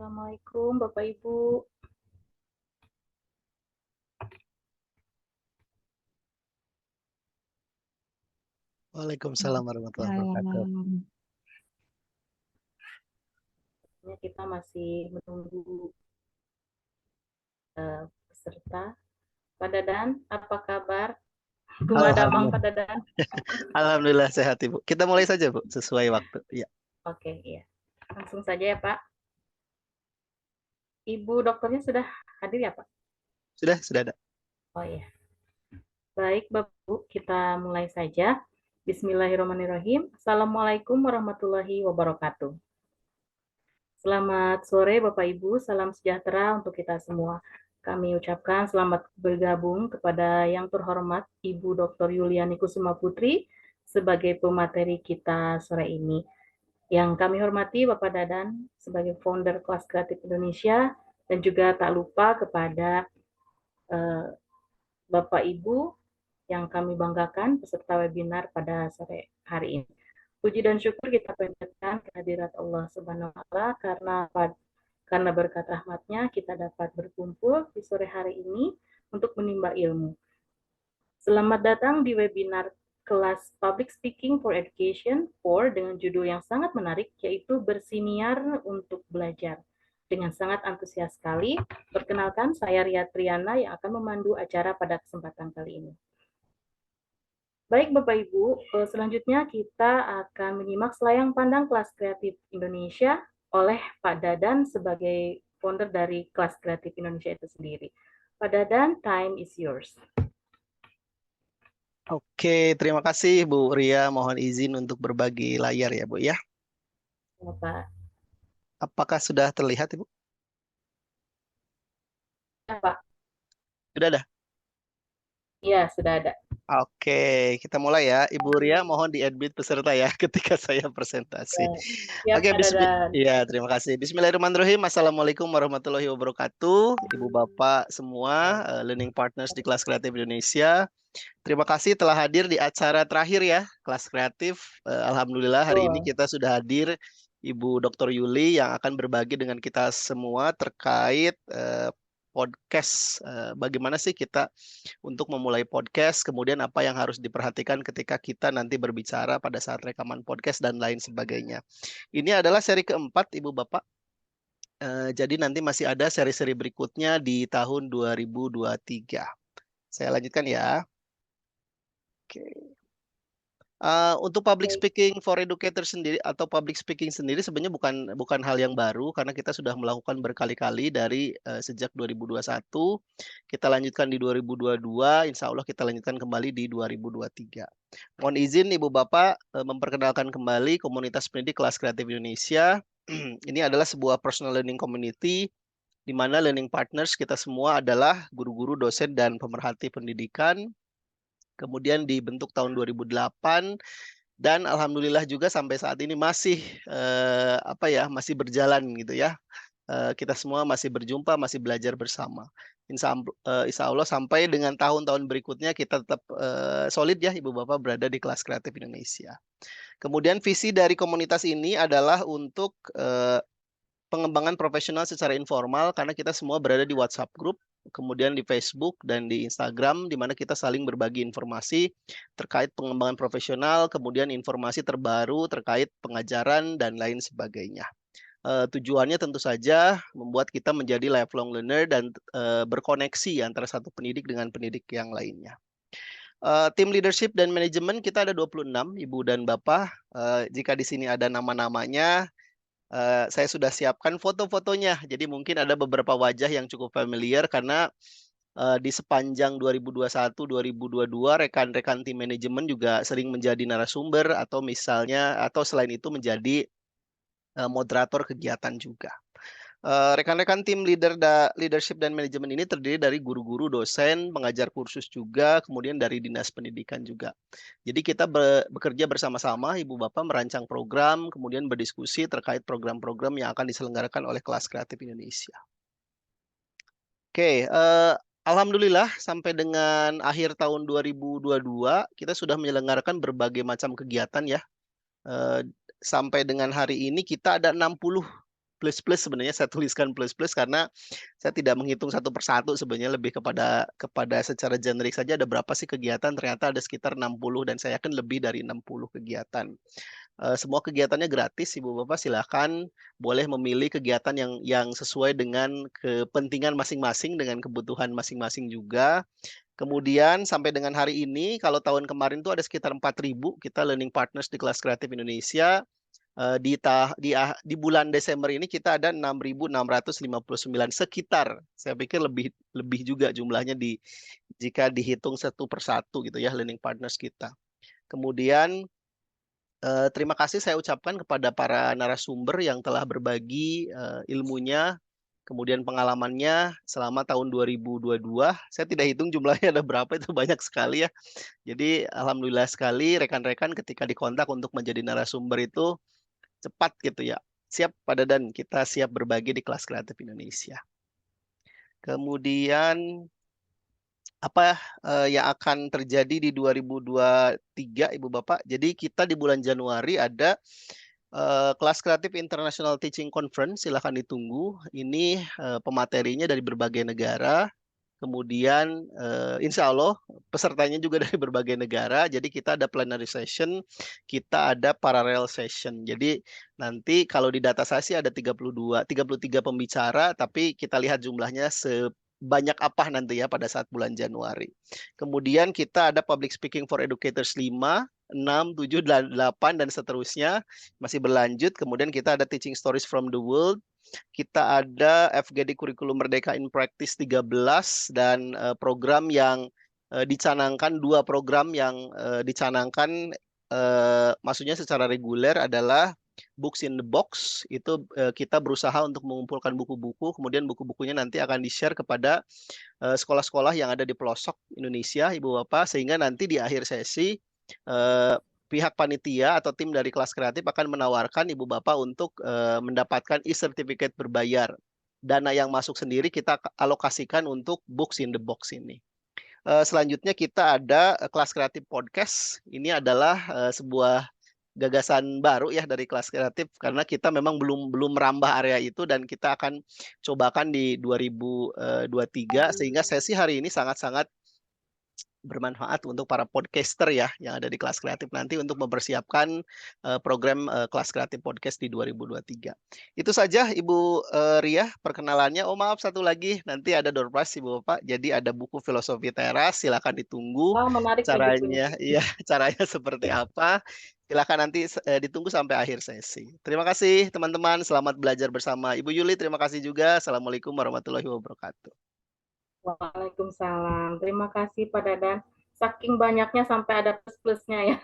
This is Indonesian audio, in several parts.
Assalamualaikum Bapak Ibu. Waalaikumsalam warahmatullahi wabarakatuh. Kita masih menunggu peserta. Pak Dadan, apa kabar? Gumadamang Pak Dadan. Alhamdulillah sehat Ibu. Kita mulai saja Bu, sesuai waktu. Ya. Oke, iya. Langsung saja ya Pak. Ibu dokternya sudah hadir ya Pak? Sudah ada. Oh iya. Baik Bapak Ibu, kita mulai saja. Bismillahirrahmanirrahim. Assalamualaikum warahmatullahi wabarakatuh. Selamat sore Bapak Ibu, salam sejahtera untuk kita semua. Kami ucapkan selamat bergabung kepada yang terhormat Ibu Dr. Yuliani Kusuma Putri sebagai pemateri kita sore ini. Yang kami hormati Bapak Dadan sebagai founder Kelas Kreatif Indonesia dan juga tak lupa kepada Bapak Ibu yang kami banggakan peserta webinar pada sore hari ini. Puji dan syukur kita panjatkan kehadirat Allah Subhanahu wa taala karena berkat rahmatnya kita dapat berkumpul di sore hari ini untuk menimba ilmu. Selamat datang di webinar kelas Public Speaking for Education 4 dengan judul yang sangat menarik yaitu Bersiniar untuk Belajar. Dengan sangat antusias sekali, perkenalkan saya Ria Triana yang akan memandu acara pada kesempatan kali ini. Baik Bapak Ibu, selanjutnya kita akan menyimak selayang pandang Kelas Kreatif Indonesia oleh Pak Dadan sebagai founder dari Kelas Kreatif Indonesia itu sendiri. Pak Dadan, time is yours. Oke, terima kasih Bu Ria. Mohon izin untuk berbagi layar ya Bu ya. Ya, Pak. Apakah sudah terlihat Ibu? Ya, Pak. Sudah ada? Iya, sudah ada. Oke, kita mulai ya. Ibu Ria mohon di-admit peserta ya ketika saya presentasi. Ya, Oke, Pak Dadan. ya, terima kasih. Bismillahirrahmanirrahim. Assalamualaikum warahmatullahi wabarakatuh. Ibu Bapak semua, Learning Partners di Kelas Kreatif Indonesia. Terima kasih telah hadir di acara terakhir ya, Kelas Kreatif. Alhamdulillah hari ini kita sudah hadir Ibu Dr. Yuli yang akan berbagi dengan kita semua terkait podcast. Bagaimana sih kita untuk memulai podcast, kemudian apa yang harus diperhatikan ketika kita nanti berbicara pada saat rekaman podcast dan lain sebagainya. Ini adalah seri keempat, Ibu Bapak. Jadi nanti masih ada seri-seri berikutnya di tahun 2023. Saya lanjutkan ya. Oke. Untuk public speaking for educator sendiri atau public speaking sendiri sebenarnya bukan hal yang baru karena kita sudah melakukan berkali-kali dari sejak 2021, kita lanjutkan di 2022, insya Allah kita lanjutkan kembali di 2023. Mohon izin Ibu Bapak memperkenalkan kembali komunitas pendidik Kelas Kreatif Indonesia. Ini adalah sebuah personal learning community di mana learning partners kita semua adalah guru-guru, dosen, dan pemerhati pendidikan. Kemudian dibentuk tahun 2008 dan alhamdulillah juga sampai saat ini masih masih berjalan gitu ya. Kita semua masih berjumpa, masih belajar bersama. Insya Allah sampai dengan tahun-tahun berikutnya kita tetap solid ya Ibu Bapak berada di Kelas Kreatif Indonesia. Kemudian visi dari komunitas ini adalah untuk pengembangan profesional secara informal karena kita semua berada di WhatsApp group, kemudian di Facebook dan di Instagram di mana kita saling berbagi informasi terkait pengembangan profesional, kemudian informasi terbaru terkait pengajaran dan lain sebagainya. Tujuannya tentu saja membuat kita menjadi lifelong learner dan berkoneksi antara satu pendidik dengan pendidik yang lainnya. Tim leadership dan manajemen kita ada 26 Ibu dan Bapak. Jika di sini ada nama-namanya, saya sudah siapkan foto-fotonya. Jadi mungkin ada beberapa wajah yang cukup familiar karena di sepanjang 2021-2022 rekan-rekan tim manajemen juga sering menjadi narasumber atau misalnya atau selain itu menjadi moderator kegiatan juga. Rekan-rekan tim leadership dan manajemen ini terdiri dari guru-guru, dosen, pengajar kursus juga, kemudian dari dinas pendidikan juga. Jadi kita bekerja bersama-sama, Ibu Bapak merancang program, kemudian berdiskusi terkait program-program yang akan diselenggarakan oleh Kelas Kreatif Indonesia. Oke, alhamdulillah sampai dengan akhir tahun 2022 kita sudah menyelenggarakan berbagai macam kegiatan ya. Sampai dengan hari ini kita ada 60 plus-plus sebenarnya saya tuliskan plus-plus karena saya tidak menghitung satu persatu sebenarnya lebih kepada secara generik saja ada berapa sih kegiatan, ternyata ada sekitar 60 dan saya yakin lebih dari 60 kegiatan. Semua kegiatannya gratis, Ibu Bapak silakan boleh memilih kegiatan yang sesuai dengan kepentingan masing-masing, dengan kebutuhan masing-masing juga. Kemudian sampai dengan hari ini, kalau tahun kemarin tuh ada sekitar 4.000 kita learning partners di Kelas Kreatif Indonesia. Di bulan Desember ini kita ada 6.659 sekitar. Saya pikir lebih lebih juga jumlahnya jika dihitung satu persatu gitu ya learning partners kita. Kemudian terima kasih saya ucapkan kepada para narasumber yang telah berbagi ilmunya, kemudian pengalamannya selama tahun 2022. Saya tidak hitung jumlahnya ada berapa, itu banyak sekali ya. Jadi alhamdulillah sekali rekan-rekan ketika dikontak untuk menjadi narasumber itu cepat gitu ya. Siap Pak Dadan, kita siap berbagi di Kelas Kreatif Indonesia. Kemudian apa yang akan terjadi di 2023 Ibu Bapak? Jadi kita di bulan Januari ada Kelas Kreatif International Teaching Conference, silahkan ditunggu. Ini pematerinya dari berbagai negara. Kemudian insya Allah pesertanya juga dari berbagai negara. Jadi kita ada plenary session, kita ada parallel session. Jadi nanti kalau di data saya sih ada 33 pembicara, tapi kita lihat jumlahnya sebanyak apa nanti ya pada saat bulan Januari. Kemudian kita ada public speaking for educators 5, 6, 7, 8 dan seterusnya masih berlanjut. Kemudian kita ada teaching stories from the world. Kita ada FGD Kurikulum Merdeka in Practice 13 dan program yang dicanangkan, 2 program yang dicanangkan maksudnya secara reguler adalah Books in the Box. Itu kita berusaha untuk mengumpulkan buku-buku, kemudian buku-bukunya nanti akan di-share kepada sekolah-sekolah yang ada di pelosok Indonesia, Ibu Bapak, sehingga nanti di akhir sesi pihak panitia atau tim dari Kelas Kreatif akan menawarkan Ibu Bapak untuk mendapatkan e-certificate berbayar. Dana yang masuk sendiri kita alokasikan untuk Books in the Box ini. Selanjutnya kita ada Kelas Kreatif Podcast. Ini adalah sebuah gagasan baru ya dari Kelas Kreatif karena kita memang belum merambah area itu dan kita akan cobakan di 2023 sehingga sesi hari ini sangat-sangat bermanfaat untuk para podcaster ya yang ada di Kelas Kreatif nanti untuk mempersiapkan program Kelas Kreatif Podcast di 2023. Itu saja Ibu Ria perkenalannya. Oh maaf satu lagi nanti ada door prize Ibu Bapak. Jadi ada buku Filosofi Teras, silakan ditunggu Wah, menarik nih bukunya. caranya. Iya, caranya seperti apa? Silakan nanti ditunggu sampai akhir sesi. Terima kasih teman-teman, selamat belajar bersama. Ibu Yuli terima kasih juga. Assalamualaikum warahmatullahi wabarakatuh. Waalaikumsalam. Terima kasih Pak Dadan. Saking banyaknya sampai ada plus-plusnya ya.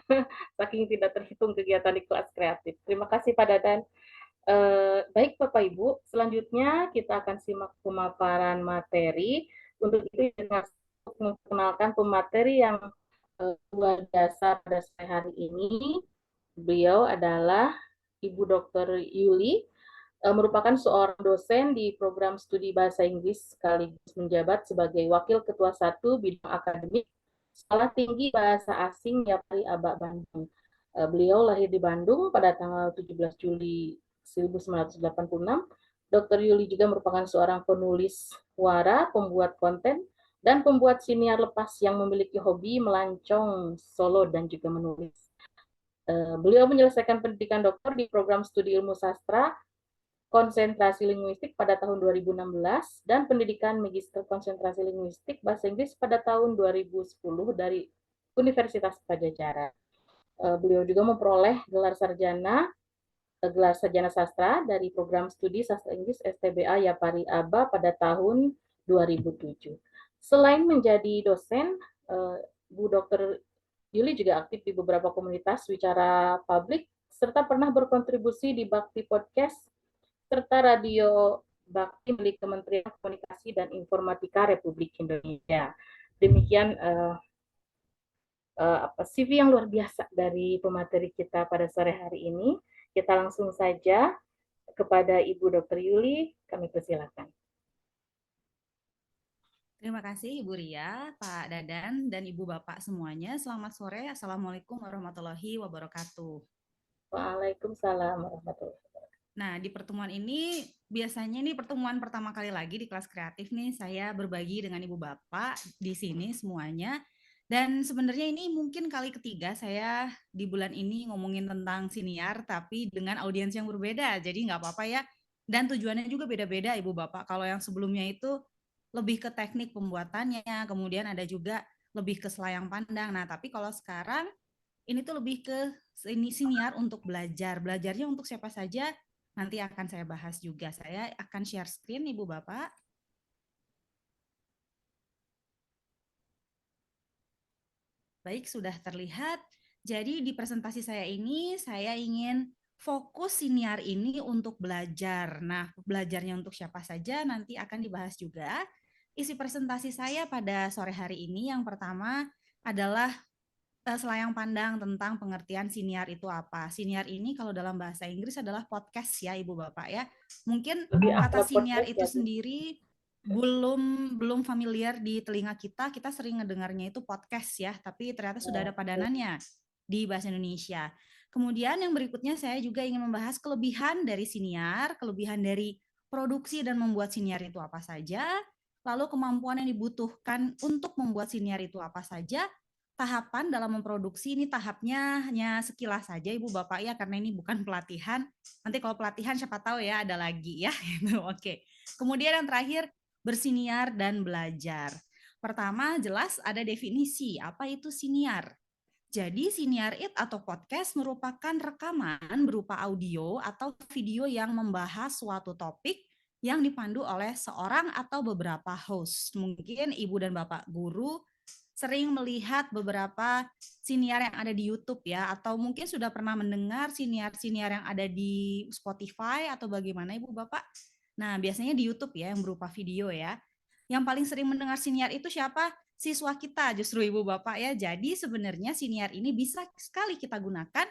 Saking tidak terhitung kegiatan di Kelas Kreatif. Terima kasih Pak Dadan. Baik Bapak Ibu, selanjutnya kita akan simak pemaparan materi. Untuk itu dengan memperkenalkan pemateri yang luar biasa pada sore hari ini. Beliau adalah Ibu Dr. Yuli, merupakan seorang dosen di program studi bahasa Inggris sekaligus menjabat sebagai Wakil Ketua 1 Bidang Akademik Sekolah Tinggi Bahasa Asing Yapari Aba Bandung. Beliau lahir di Bandung pada tanggal 17 Juli 1986. Dr. Yuli juga merupakan seorang penulis wara, pembuat konten, dan pembuat siniar lepas yang memiliki hobi melancong solo dan juga menulis. Beliau menyelesaikan pendidikan doktor di program studi ilmu sastra konsentrasi linguistik pada tahun 2016 dan pendidikan magister konsentrasi linguistik bahasa Inggris pada tahun 2010 dari Universitas Padjadjaran. Beliau juga memperoleh gelar sarjana sastra dari program studi sastra Inggris STBA Yapari Aba pada tahun 2007. Selain menjadi dosen, Bu Dr. Yuli juga aktif di beberapa komunitas wicara publik serta pernah berkontribusi di Bakti Podcast serta Radio Bakti milik Kementerian Komunikasi dan Informatika Republik Indonesia. Demikian CV yang luar biasa dari pemateri kita pada sore hari ini. Kita langsung saja kepada Ibu Dr. Yuli, kami persilakan. Terima kasih Ibu Ria, Pak Dadan, dan Ibu Bapak semuanya. Selamat sore. Assalamualaikum warahmatullahi wabarakatuh. Waalaikumsalam warahmatullahi wabarakatuh. Nah, di pertemuan ini biasanya ini pertemuan pertama kali lagi di kelas kreatif nih saya berbagi dengan Ibu Bapak di sini semuanya. Dan sebenarnya ini mungkin kali ketiga saya di bulan ini ngomongin tentang siniar tapi dengan audiens yang berbeda. Jadi nggak apa-apa ya. Dan tujuannya juga beda-beda Ibu Bapak. Kalau yang sebelumnya itu lebih ke teknik pembuatannya, kemudian ada juga lebih ke selayang pandang. Nah, tapi kalau sekarang ini tuh lebih ke ini siniar untuk belajar. Belajarnya untuk siapa saja nanti akan saya bahas juga. Saya akan share screen Ibu Bapak. Baik, sudah terlihat. Jadi di presentasi saya ini saya ingin fokus siniar ini untuk belajar. Nah, belajarnya untuk siapa saja nanti akan dibahas juga. Isi presentasi saya pada sore hari ini yang pertama adalah selayang pandang tentang pengertian siniar itu apa. Siniar ini kalau dalam bahasa Inggris adalah podcast ya Ibu Bapak ya. Mungkin Lebih kata akrab siniar podcast itu ya, Bu. sendiri belum familiar di telinga kita. Kita sering ngedengarnya itu podcast ya, tapi ternyata sudah ada padanannya di bahasa Indonesia. Kemudian yang berikutnya saya juga ingin membahas kelebihan dari siniar, kelebihan dari produksi dan membuat siniar itu apa saja, lalu kemampuan yang dibutuhkan untuk membuat siniar itu apa saja, tahapan dalam memproduksi ini tahapnya hanya sekilas saja Ibu Bapak ya, karena ini bukan pelatihan. Nanti kalau pelatihan siapa tahu ya ada lagi ya. Oke. Kemudian yang terakhir bersiniar dan belajar. Pertama jelas ada definisi apa itu siniar. Jadi siniar it atau podcast merupakan rekaman berupa audio atau video yang membahas suatu topik yang dipandu oleh seorang atau beberapa host. Mungkin Ibu dan Bapak guru sering melihat beberapa siniar yang ada di YouTube ya, atau mungkin sudah pernah mendengar siniar-siniar yang ada di Spotify atau bagaimana Ibu Bapak? Nah, biasanya di YouTube ya yang berupa video ya. Yang paling sering mendengar siniar itu siapa? Siswa kita justru Ibu Bapak ya. Jadi sebenarnya siniar ini bisa sekali kita gunakan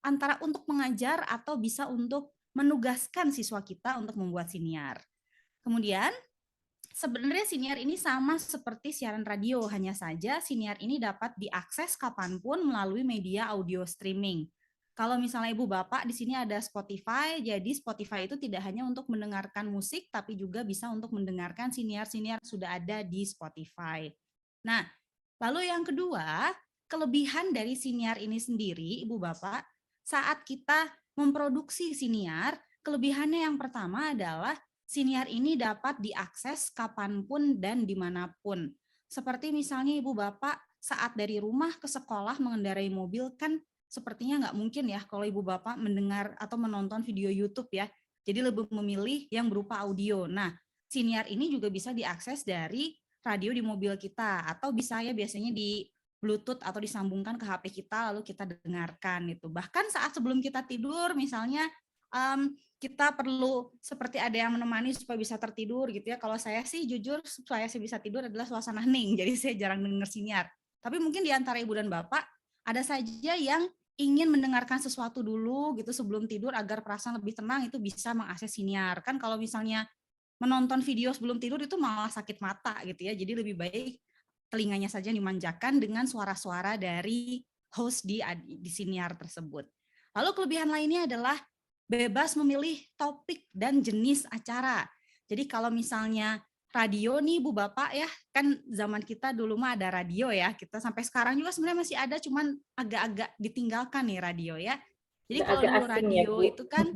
antara untuk mengajar atau bisa untuk menugaskan siswa kita untuk membuat siniar. Kemudian sebenarnya siniar ini sama seperti siaran radio, hanya saja siniar ini dapat diakses kapanpun melalui media audio streaming. Kalau misalnya Ibu Bapak di sini ada Spotify, jadi Spotify itu tidak hanya untuk mendengarkan musik, tapi juga bisa untuk mendengarkan siniar-siniar sudah ada di Spotify. Nah, lalu yang kedua, kelebihan dari siniar ini sendiri, Ibu Bapak, saat kita memproduksi siniar, kelebihannya yang pertama adalah siniar ini dapat diakses kapanpun dan dimanapun. Seperti misalnya Ibu Bapak saat dari rumah ke sekolah mengendarai mobil kan sepertinya nggak mungkin ya kalau Ibu Bapak mendengar atau menonton video YouTube ya. Jadi lebih memilih yang berupa audio. Nah, siniar ini juga bisa diakses dari radio di mobil kita atau bisa ya biasanya di Bluetooth atau disambungkan ke HP kita lalu kita dengarkan itu. Bahkan saat sebelum kita tidur misalnya kita perlu seperti ada yang menemani supaya bisa tertidur gitu ya. Kalau saya sih jujur supaya saya bisa tidur adalah suasana hening, jadi saya jarang dengar siniar. Tapi mungkin di antara Ibu dan Bapak ada saja yang ingin mendengarkan sesuatu dulu gitu sebelum tidur agar perasaan lebih tenang, itu bisa mengakses siniar. Kan kalau misalnya menonton video sebelum tidur itu malah sakit mata gitu ya. Jadi lebih baik telinganya saja dimanjakan dengan suara-suara dari host di siniar tersebut. Lalu kelebihan lainnya adalah bebas memilih topik dan jenis acara. Jadi kalau misalnya radio nih Bu Bapak ya, kan zaman kita dulu mah ada radio ya, kita sampai sekarang juga sebenarnya masih ada, cuman agak-agak ditinggalkan nih radio ya. Jadi kalau Agak dulu asing ya, radio Bu. itu kan,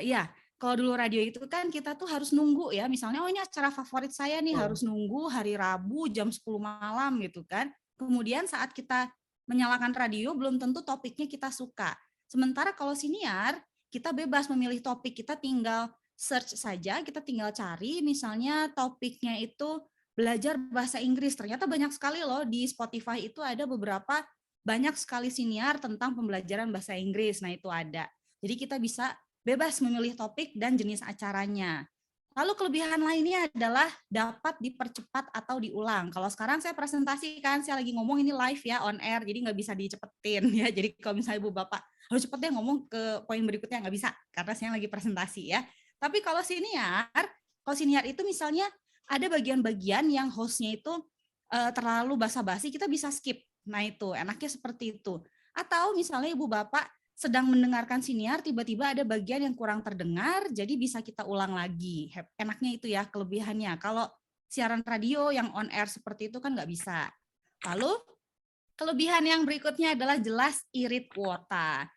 ya kalau dulu radio itu kan kita tuh harus nunggu ya, misalnya oh ini acara favorit saya nih harus nunggu hari Rabu jam 10 malam gitu kan. Kemudian saat kita menyalakan radio belum tentu topiknya kita suka. Sementara kalau siniar kita bebas memilih topik, kita tinggal search saja, kita tinggal cari misalnya topiknya itu belajar bahasa Inggris. Ternyata banyak sekali loh di Spotify itu ada beberapa banyak sekali siniar tentang pembelajaran bahasa Inggris. Nah, itu ada. Jadi kita bisa bebas memilih topik dan jenis acaranya. Lalu kelebihan lainnya adalah dapat dipercepat atau diulang. Kalau sekarang saya presentasi kan, saya lagi ngomong ini live ya, on air, jadi nggak bisa dicepetin ya. Jadi kalau misalnya Ibu Bapak harus cepet deh ngomong ke poin berikutnya, nggak bisa, karena saya lagi presentasi ya. Tapi kalau siniar itu misalnya ada bagian-bagian yang hostnya itu terlalu basa-basi, kita bisa skip. Nah itu, enaknya seperti itu. Atau misalnya Ibu Bapak sedang mendengarkan siniar, tiba-tiba ada bagian yang kurang terdengar, jadi bisa kita ulang lagi. Enaknya itu ya kelebihannya. Kalau siaran radio yang on air seperti itu kan nggak bisa. Lalu kelebihan yang berikutnya adalah jelas irit kuota.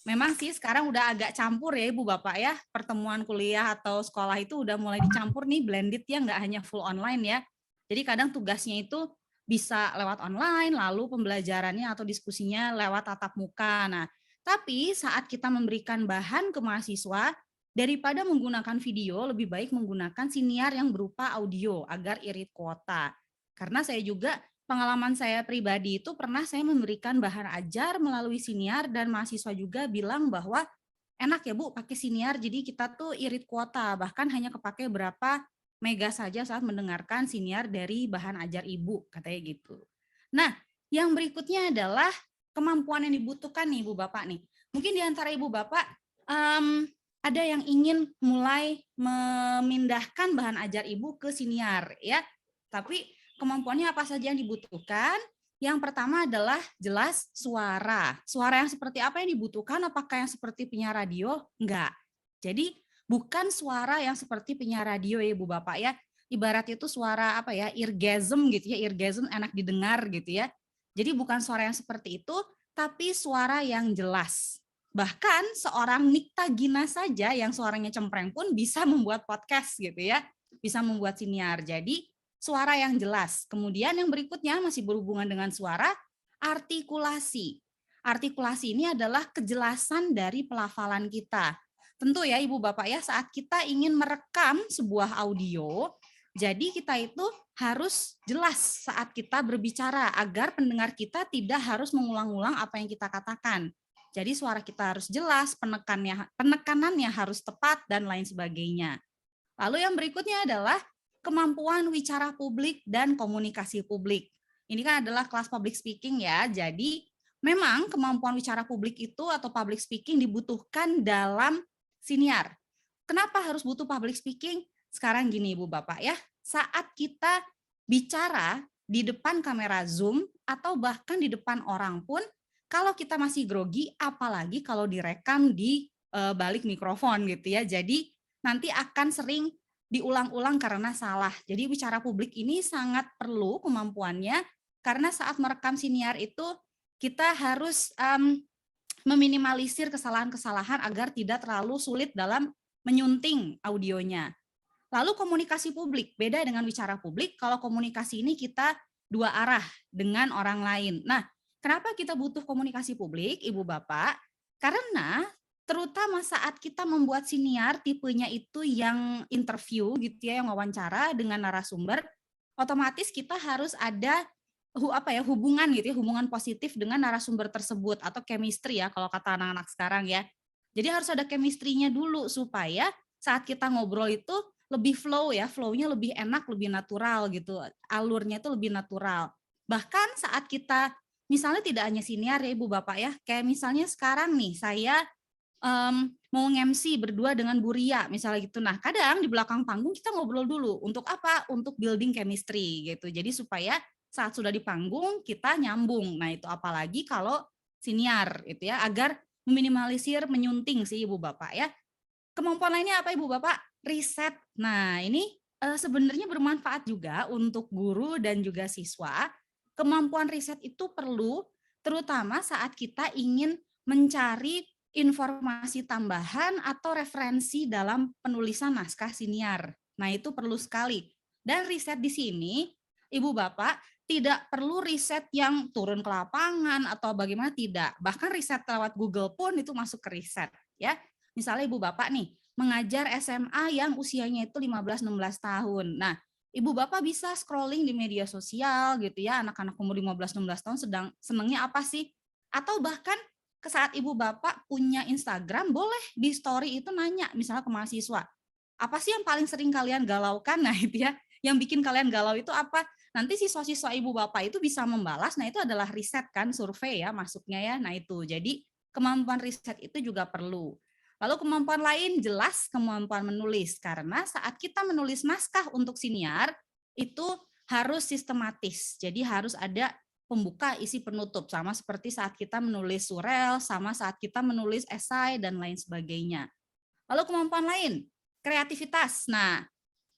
Memang sih sekarang udah agak campur ya Ibu Bapak ya, pertemuan kuliah atau sekolah itu udah mulai dicampur nih, blended ya, nggak hanya full online ya. Jadi kadang tugasnya itu bisa lewat online, lalu pembelajarannya atau diskusinya lewat tatap muka. Nah, tapi saat kita memberikan bahan ke mahasiswa, daripada menggunakan video, lebih baik menggunakan siniar yang berupa audio agar irit kuota. Karena saya juga pengalaman saya pribadi itu pernah saya memberikan bahan ajar melalui siniar dan mahasiswa juga bilang bahwa enak ya Bu pakai siniar, jadi kita tuh irit kuota, bahkan hanya kepake berapa mega saja saat mendengarkan siniar dari bahan ajar Ibu, katanya gitu. Nah, yang berikutnya adalah kemampuan yang dibutuhkan nih Ibu Bapak nih. Mungkin di antara Ibu Bapak ada yang ingin mulai memindahkan bahan ajar Ibu ke siniar ya, tapi kemampuannya apa saja yang dibutuhkan? Yang pertama adalah jelas suara. Suara yang seperti apa yang dibutuhkan? Apakah yang seperti penyiar radio? Enggak. Jadi bukan suara yang seperti penyiar radio ya Ibu Bapak ya. Ibarat itu suara apa ya, eargasm gitu ya, eargasm enak didengar gitu ya. Jadi bukan suara yang seperti itu, tapi suara yang jelas. Bahkan seorang Nikta Gina saja yang suaranya cempreng pun bisa membuat podcast gitu ya, bisa membuat siniar. Jadi suara yang jelas. Kemudian yang berikutnya masih berhubungan dengan suara, artikulasi. Artikulasi ini adalah kejelasan dari pelafalan kita. Tentu ya Ibu Bapak ya, saat kita ingin merekam sebuah audio, jadi kita itu harus jelas saat kita berbicara agar pendengar kita tidak harus mengulang-ulang apa yang kita katakan. Jadi suara kita harus jelas, penekanannya harus tepat dan lain sebagainya. Lalu yang berikutnya adalah kemampuan wicara publik dan komunikasi publik. Ini kan adalah kelas public speaking ya. Jadi memang kemampuan wicara publik itu atau public speaking dibutuhkan dalam siniar. Kenapa harus butuh public speaking? Sekarang gini Ibu Bapak ya, saat kita bicara di depan kamera Zoom atau bahkan di depan orang pun, kalau kita masih grogi, apalagi kalau direkam di balik mikrofon gitu ya. Jadi nanti akan sering diulang-ulang karena salah. Jadi bicara publik ini sangat perlu kemampuannya karena saat merekam siniar itu kita harus meminimalisir kesalahan-kesalahan agar tidak terlalu sulit dalam menyunting audionya. Lalu komunikasi publik, beda dengan bicara publik, kalau komunikasi ini kita dua arah dengan orang lain. Nah, kenapa kita butuh komunikasi publik, Ibu Bapak? Karena terutama saat kita membuat siniar tipenya itu yang interview gitu ya, yang wawancara dengan narasumber, otomatis kita harus ada hubungan gitu ya, hubungan positif dengan narasumber tersebut atau chemistry ya kalau kata anak-anak sekarang ya. Jadi harus ada chemistry-nya dulu supaya saat kita ngobrol itu lebih flow ya, flow-nya lebih enak, lebih natural gitu, alurnya itu lebih natural. Bahkan saat kita misalnya tidak hanya siniar ya Ibu Bapak ya, kayak misalnya sekarang nih saya mau nge-MC berdua dengan Bu Ria misalnya gitu. Nah, kadang di belakang panggung kita ngobrol dulu. Untuk apa? Untuk building chemistry gitu. Jadi supaya saat sudah di panggung kita nyambung. Nah, itu apalagi kalau siniar gitu ya, agar meminimalisir menyunting sih Ibu Bapak ya. Kemampuan lainnya apa Ibu Bapak? Riset. Nah, ini sebenarnya bermanfaat juga untuk guru dan juga siswa. Kemampuan riset itu perlu terutama saat kita ingin mencari informasi tambahan atau referensi dalam penulisan naskah siniar. Nah, itu perlu sekali. Dan riset di sini, Ibu Bapak, tidak perlu riset yang turun ke lapangan atau bagaimana, tidak. Bahkan riset lewat Google pun itu masuk ke riset. Ya. Misalnya Ibu Bapak nih, mengajar SMA yang usianya itu 15-16 tahun. Nah, Ibu Bapak bisa scrolling di media sosial gitu ya, anak-anak umur 15-16 tahun sedang senangnya apa sih? Atau bahkan saat Ibu Bapak punya Instagram, boleh di story itu nanya misalnya ke mahasiswa, apa sih yang paling sering kalian galaukan? Nah itu ya, yang bikin kalian galau itu apa? Nanti siswa-siswa Ibu Bapak itu bisa membalas, nah itu adalah riset kan, survei ya masuknya ya, nah itu. Jadi kemampuan riset itu juga perlu. Lalu kemampuan lain jelas kemampuan menulis, karena saat kita menulis naskah untuk siniar, itu harus sistematis, jadi harus ada pembuka, isi penutup. Sama seperti saat kita menulis surel, sama saat kita menulis esai, dan lain sebagainya. Lalu kemampuan lain, kreativitas. Nah,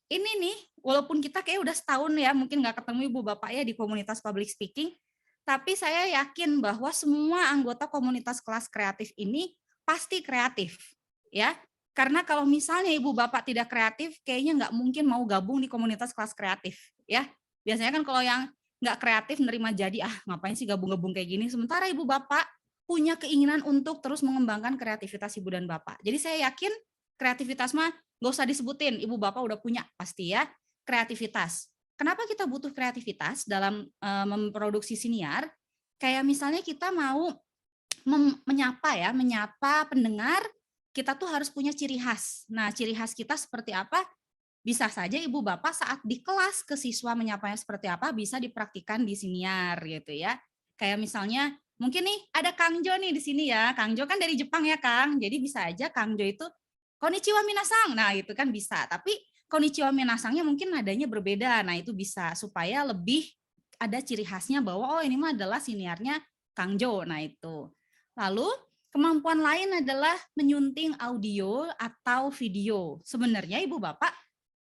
ini nih, walaupun kita kayak udah setahun ya, mungkin nggak ketemu Ibu Bapak ya di komunitas public speaking, tapi saya yakin bahwa semua anggota komunitas kelas kreatif ini pasti kreatif, ya. Karena kalau misalnya Ibu Bapak tidak kreatif, kayaknya nggak mungkin mau gabung di komunitas kelas kreatif, ya. Biasanya kan kalau yang nggak kreatif nerima jadi, ngapain sih gabung-gabung kayak gini. Sementara Ibu Bapak punya keinginan untuk terus mengembangkan kreativitas Ibu dan Bapak. Jadi saya yakin kreativitas mah nggak usah disebutin, Ibu Bapak udah punya pasti ya, kreativitas. Kenapa kita butuh kreativitas dalam memproduksi siniar? Kayak misalnya kita mau menyapa pendengar, kita tuh harus punya ciri khas. Nah, ciri khas kita seperti apa? Bisa saja Ibu Bapak saat di kelas ke siswa menyapanya seperti apa bisa dipraktikkan di siniar gitu ya. Kayak misalnya mungkin nih ada Kang Jo nih di sini ya. Kang Jo kan dari Jepang ya Kang. Jadi bisa aja Kang Jo itu konnichiwa minasang. Nah, itu kan bisa. Tapi konnichiwa minasangnya mungkin nadanya berbeda. Nah, itu bisa supaya lebih ada ciri khasnya bahwa oh ini mah adalah siniarnya Kang Jo. Nah, itu. Lalu kemampuan lain adalah menyunting audio atau video. Sebenarnya Ibu Bapak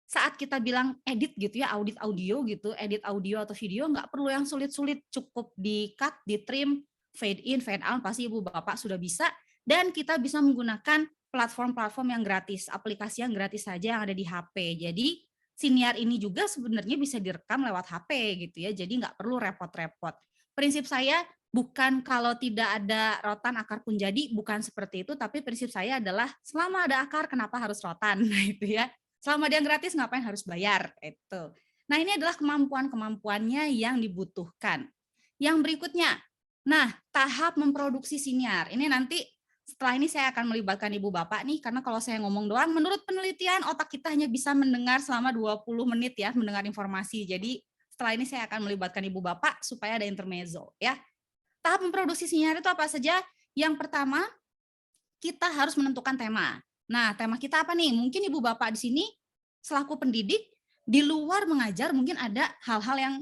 saat kita bilang edit gitu ya, audit audio gitu, edit audio atau video nggak perlu yang sulit-sulit, cukup di cut, di trim, fade in, fade out, pasti Ibu Bapak sudah bisa. Dan kita bisa menggunakan platform-platform yang gratis, aplikasi yang gratis saja yang ada di HP. Jadi siniar ini juga sebenarnya bisa direkam lewat HP gitu ya, jadi nggak perlu repot-repot. Prinsip saya bukan kalau tidak ada rotan akar pun jadi, bukan seperti itu, tapi prinsip saya adalah selama ada akar kenapa harus rotan, nah itu ya. Selama dia gratis ngapain harus bayar itu. Nah, ini adalah kemampuan-kemampuannya yang dibutuhkan. Yang berikutnya, nah tahap memproduksi siniar. Ini nanti setelah ini saya akan melibatkan Ibu Bapak nih, karena kalau saya ngomong doang, menurut penelitian otak kita hanya bisa mendengar selama 20 menit ya, mendengar informasi. Jadi setelah ini saya akan melibatkan Ibu Bapak supaya ada intermezzo ya. Tahap memproduksi siniar itu apa saja? Yang pertama, kita harus menentukan tema. Nah, tema kita apa nih? Mungkin Ibu Bapak di sini selaku pendidik di luar mengajar mungkin ada hal-hal yang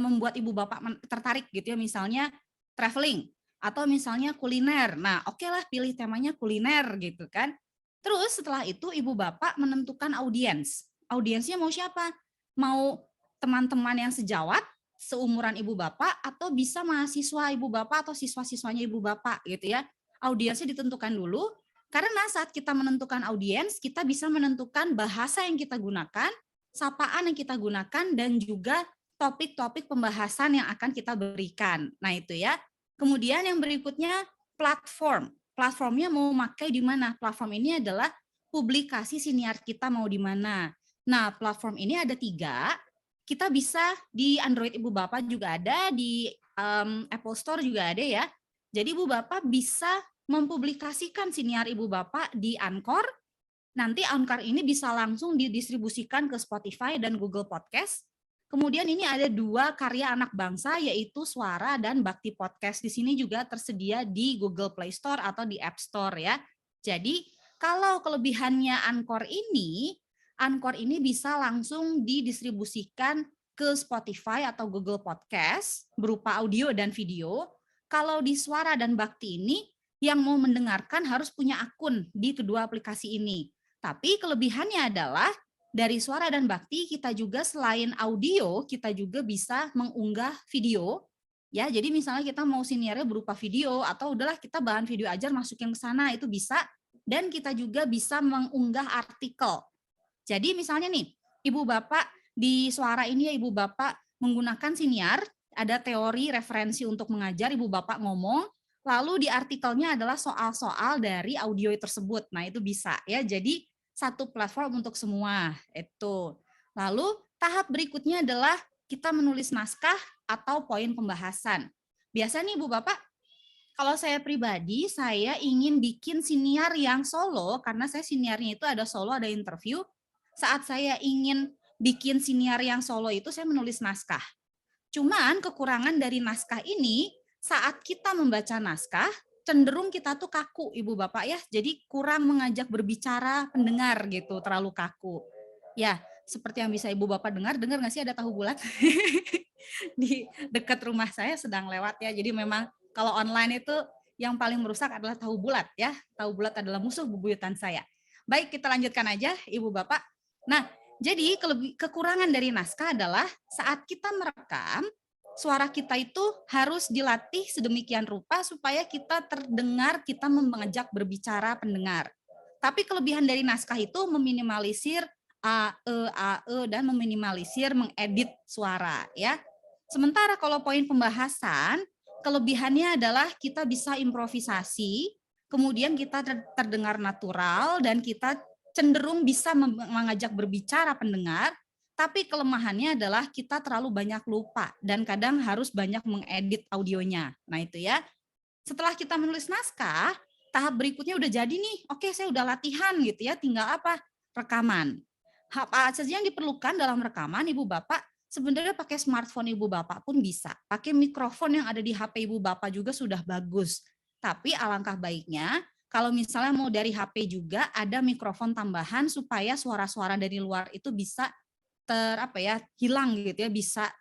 membuat Ibu Bapak tertarik gitu ya, misalnya traveling atau misalnya kuliner. Nah, oke lah pilih temanya kuliner gitu kan. Terus setelah itu Ibu Bapak menentukan audiens. Audiensnya mau siapa? Mau teman-teman yang sejawat, seumuran Ibu Bapak, atau bisa mahasiswa Ibu Bapak atau siswa-siswanya Ibu Bapak gitu ya. Audiensnya ditentukan dulu, karena saat kita menentukan audiens, kita bisa menentukan bahasa yang kita gunakan, sapaan yang kita gunakan, dan juga topik-topik pembahasan yang akan kita berikan. Nah itu ya. Kemudian yang berikutnya platform. Platformnya mau pakai di mana? Platform ini adalah publikasi siniar kita mau di mana. Nah platform ini ada 3. Kita bisa di Android Ibu Bapak juga ada, di Apple Store juga ada ya. Jadi Ibu Bapak bisa mempublikasikan siniar Ibu Bapak di Anchor. Nanti Anchor ini bisa langsung didistribusikan ke Spotify dan Google Podcast. Kemudian ini ada 2 karya anak bangsa yaitu Suara dan Bakti Podcast. Di sini juga tersedia di Google Play Store atau di App Store ya. Jadi kalau kelebihannya Anchor ini bisa langsung didistribusikan ke Spotify atau Google Podcast berupa audio dan video. Kalau di Suara dan Bakti ini yang mau mendengarkan harus punya akun di kedua aplikasi ini. Tapi kelebihannya adalah dari Suara dan Bakti kita juga selain audio, kita juga bisa mengunggah video. Ya, jadi misalnya kita mau siniarnya berupa video atau udahlah kita bahan video aja masukin ke sana itu bisa, dan kita juga bisa mengunggah artikel. Jadi misalnya nih, Ibu Bapak di Suara ini ya Ibu Bapak menggunakan siniar, ada teori referensi untuk mengajar, Ibu Bapak ngomong, lalu di artikelnya adalah soal-soal dari audio tersebut. Nah, itu bisa ya. Jadi satu platform untuk semua itu. Lalu tahap berikutnya adalah kita menulis naskah atau poin pembahasan. Biasa nih Bu Bapak, kalau saya pribadi saya ingin bikin siniar yang solo karena saya siniarnya itu ada solo, ada interview. Saat saya ingin bikin siniar yang solo itu saya menulis naskah. Cuman kekurangan dari naskah ini saat kita membaca naskah, cenderung kita tuh kaku Ibu Bapak ya. Jadi kurang mengajak berbicara pendengar gitu, terlalu kaku. Ya, seperti yang bisa Ibu Bapak dengar nggak sih ada tahu bulat? Di dekat rumah saya sedang lewat ya. Jadi memang kalau online itu yang paling merusak adalah tahu bulat ya. Tahu bulat adalah musuh bebuyutan saya. Baik, kita lanjutkan aja Ibu Bapak. Nah, jadi kekurangan dari naskah adalah saat kita merekam, suara kita itu harus dilatih sedemikian rupa supaya kita terdengar, kita mengajak berbicara pendengar. Tapi kelebihan dari naskah itu meminimalisir AE, dan meminimalisir mengedit suara ya. Sementara kalau poin pembahasan, kelebihannya adalah kita bisa improvisasi, kemudian kita terdengar natural dan kita cenderung bisa mengajak berbicara pendengar, tapi kelemahannya adalah kita terlalu banyak lupa dan kadang harus banyak mengedit audionya. Nah itu ya. Setelah kita menulis naskah, tahap berikutnya udah jadi nih. Oke, saya udah latihan gitu ya, tinggal apa? Rekaman. Apa saja yang diperlukan dalam rekaman Ibu Bapak? Sebenarnya pakai smartphone Ibu Bapak pun bisa. Pakai mikrofon yang ada di HP Ibu Bapak juga sudah bagus. Tapi alangkah baiknya kalau misalnya mau dari HP juga ada mikrofon tambahan supaya suara-suara dari luar itu bisa hilang gitu ya, bisa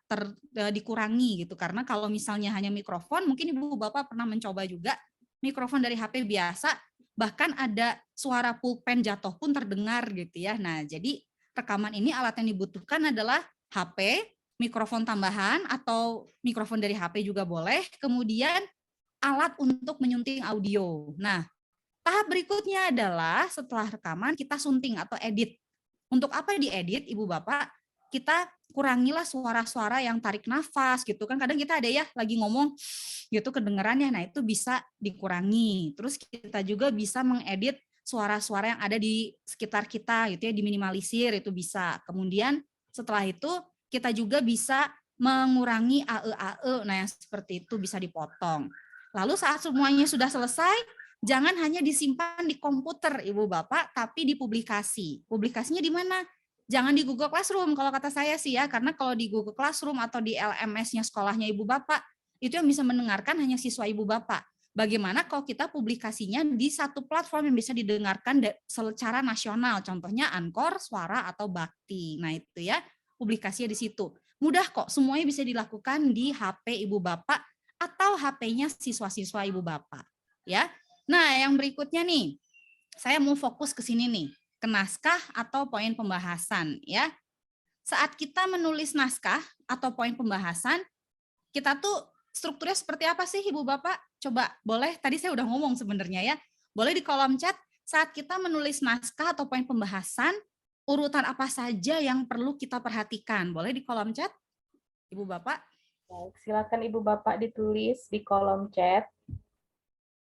dikurangi gitu. Karena kalau misalnya hanya mikrofon, mungkin Ibu Bapak pernah mencoba juga mikrofon dari HP biasa, bahkan ada suara pulpen jatuh pun terdengar gitu ya. Nah, jadi rekaman ini alat yang dibutuhkan adalah HP, mikrofon tambahan atau mikrofon dari HP juga boleh, kemudian alat untuk menyunting audio. Nah, tahap berikutnya adalah setelah rekaman kita sunting atau edit. Untuk apa diedit, Ibu Bapak? Kita kurangilah suara-suara yang tarik nafas gitu kan. Kadang kita ada ya lagi ngomong gitu kedengerannya. Nah, itu bisa dikurangi. Terus kita juga bisa mengedit suara-suara yang ada di sekitar kita gitu ya, diminimalisir itu bisa. Kemudian setelah itu kita juga bisa mengurangi AE. Nah, yang seperti itu bisa dipotong. Lalu saat semuanya sudah selesai, jangan hanya disimpan di komputer Ibu Bapak, tapi dipublikasi. Publikasinya di mana? Jangan di Google Classroom kalau kata saya sih ya, karena kalau di Google Classroom atau di LMS-nya sekolahnya Ibu Bapak, itu yang bisa mendengarkan hanya siswa Ibu Bapak. Bagaimana kalau kita publikasinya di satu platform yang bisa didengarkan secara nasional, contohnya Anchor, Suara, atau Bakti. Nah itu ya, publikasinya di situ. Mudah kok, semuanya bisa dilakukan di HP Ibu Bapak atau HP-nya siswa-siswa Ibu Bapak. Ya. Nah, yang berikutnya nih, saya mau fokus ke sini nih, ke naskah atau poin pembahasan ya. Saat kita menulis naskah atau poin pembahasan, kita tuh strukturnya seperti apa sih Ibu Bapak? Coba boleh, tadi saya udah ngomong sebenarnya ya. Boleh di kolom chat, saat kita menulis naskah atau poin pembahasan, urutan apa saja yang perlu kita perhatikan? Boleh di kolom chat, Ibu Bapak? Baik, silakan Ibu Bapak ditulis di kolom chat.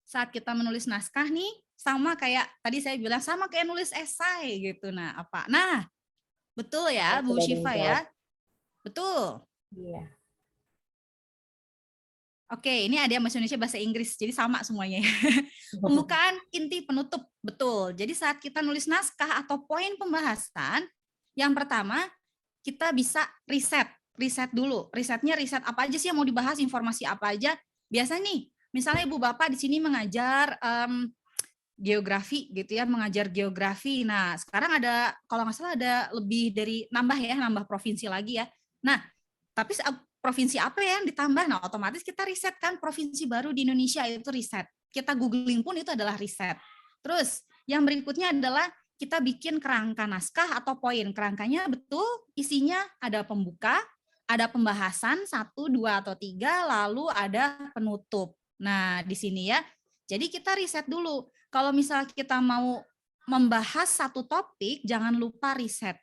Saat kita menulis naskah nih, sama kayak tadi saya bilang, sama kayak nulis esai gitu. Nah, apa? Nah, betul ya, Bu Syifa ya? Betul. Iya. Oke, ini ada yang bahasa Indonesia, bahasa Inggris, jadi sama semuanya. Pembukaan, inti, penutup, betul. Jadi saat kita nulis naskah atau poin pembahasan, yang pertama kita bisa riset dulu. Risetnya riset apa aja sih yang mau dibahas, informasi apa aja. Biasanya nih, misalnya Ibu Bapak di sini mengajar geografi gitu ya, mengajar geografi. Nah, sekarang ada, kalau nggak salah ada lebih dari, nambah provinsi lagi ya. Nah, tapi provinsi apa yang ditambah? Nah, otomatis kita riset kan provinsi baru di Indonesia itu riset. Kita googling pun itu adalah riset. Terus yang berikutnya adalah kita bikin kerangka naskah atau poin. Kerangkanya betul, isinya ada pembuka, ada pembahasan 1, 2, atau 3, lalu ada penutup. Nah, di sini ya. Jadi kita riset dulu. Kalau misalnya kita mau membahas satu topik, jangan lupa riset.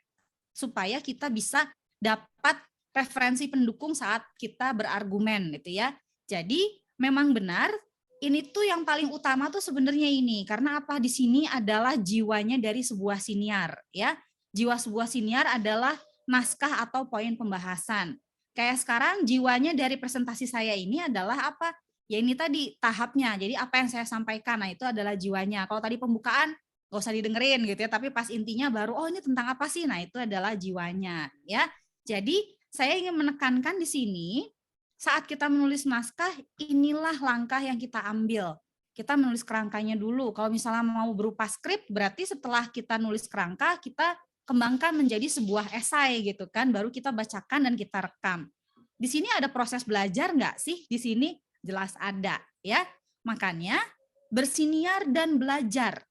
Supaya kita bisa dapat referensi pendukung saat kita berargumen gitu ya. Jadi memang benar ini tuh yang paling utama tuh sebenarnya ini, karena apa? Di sini adalah jiwanya dari sebuah siniar ya. Jiwa sebuah siniar adalah naskah atau poin pembahasan. Kayak sekarang jiwanya dari presentasi saya ini adalah apa? Ya ini tadi tahapnya. Jadi apa yang saya sampaikan, nah itu adalah jiwanya. Kalau tadi pembukaan gak usah didengerin gitu ya, tapi pas intinya baru oh ini tentang apa sih? Nah itu adalah jiwanya ya. Jadi saya ingin menekankan di sini, saat kita menulis naskah, inilah langkah yang kita ambil. Kita menulis kerangkanya dulu. Kalau misalnya mau berupa skrip, berarti setelah kita nulis kerangka, kita kembangkan menjadi sebuah esai gitu kan, baru kita bacakan dan kita rekam. Di sini ada proses belajar nggak sih? Di sini jelas ada ya. Makanya bersiniar dan belajar.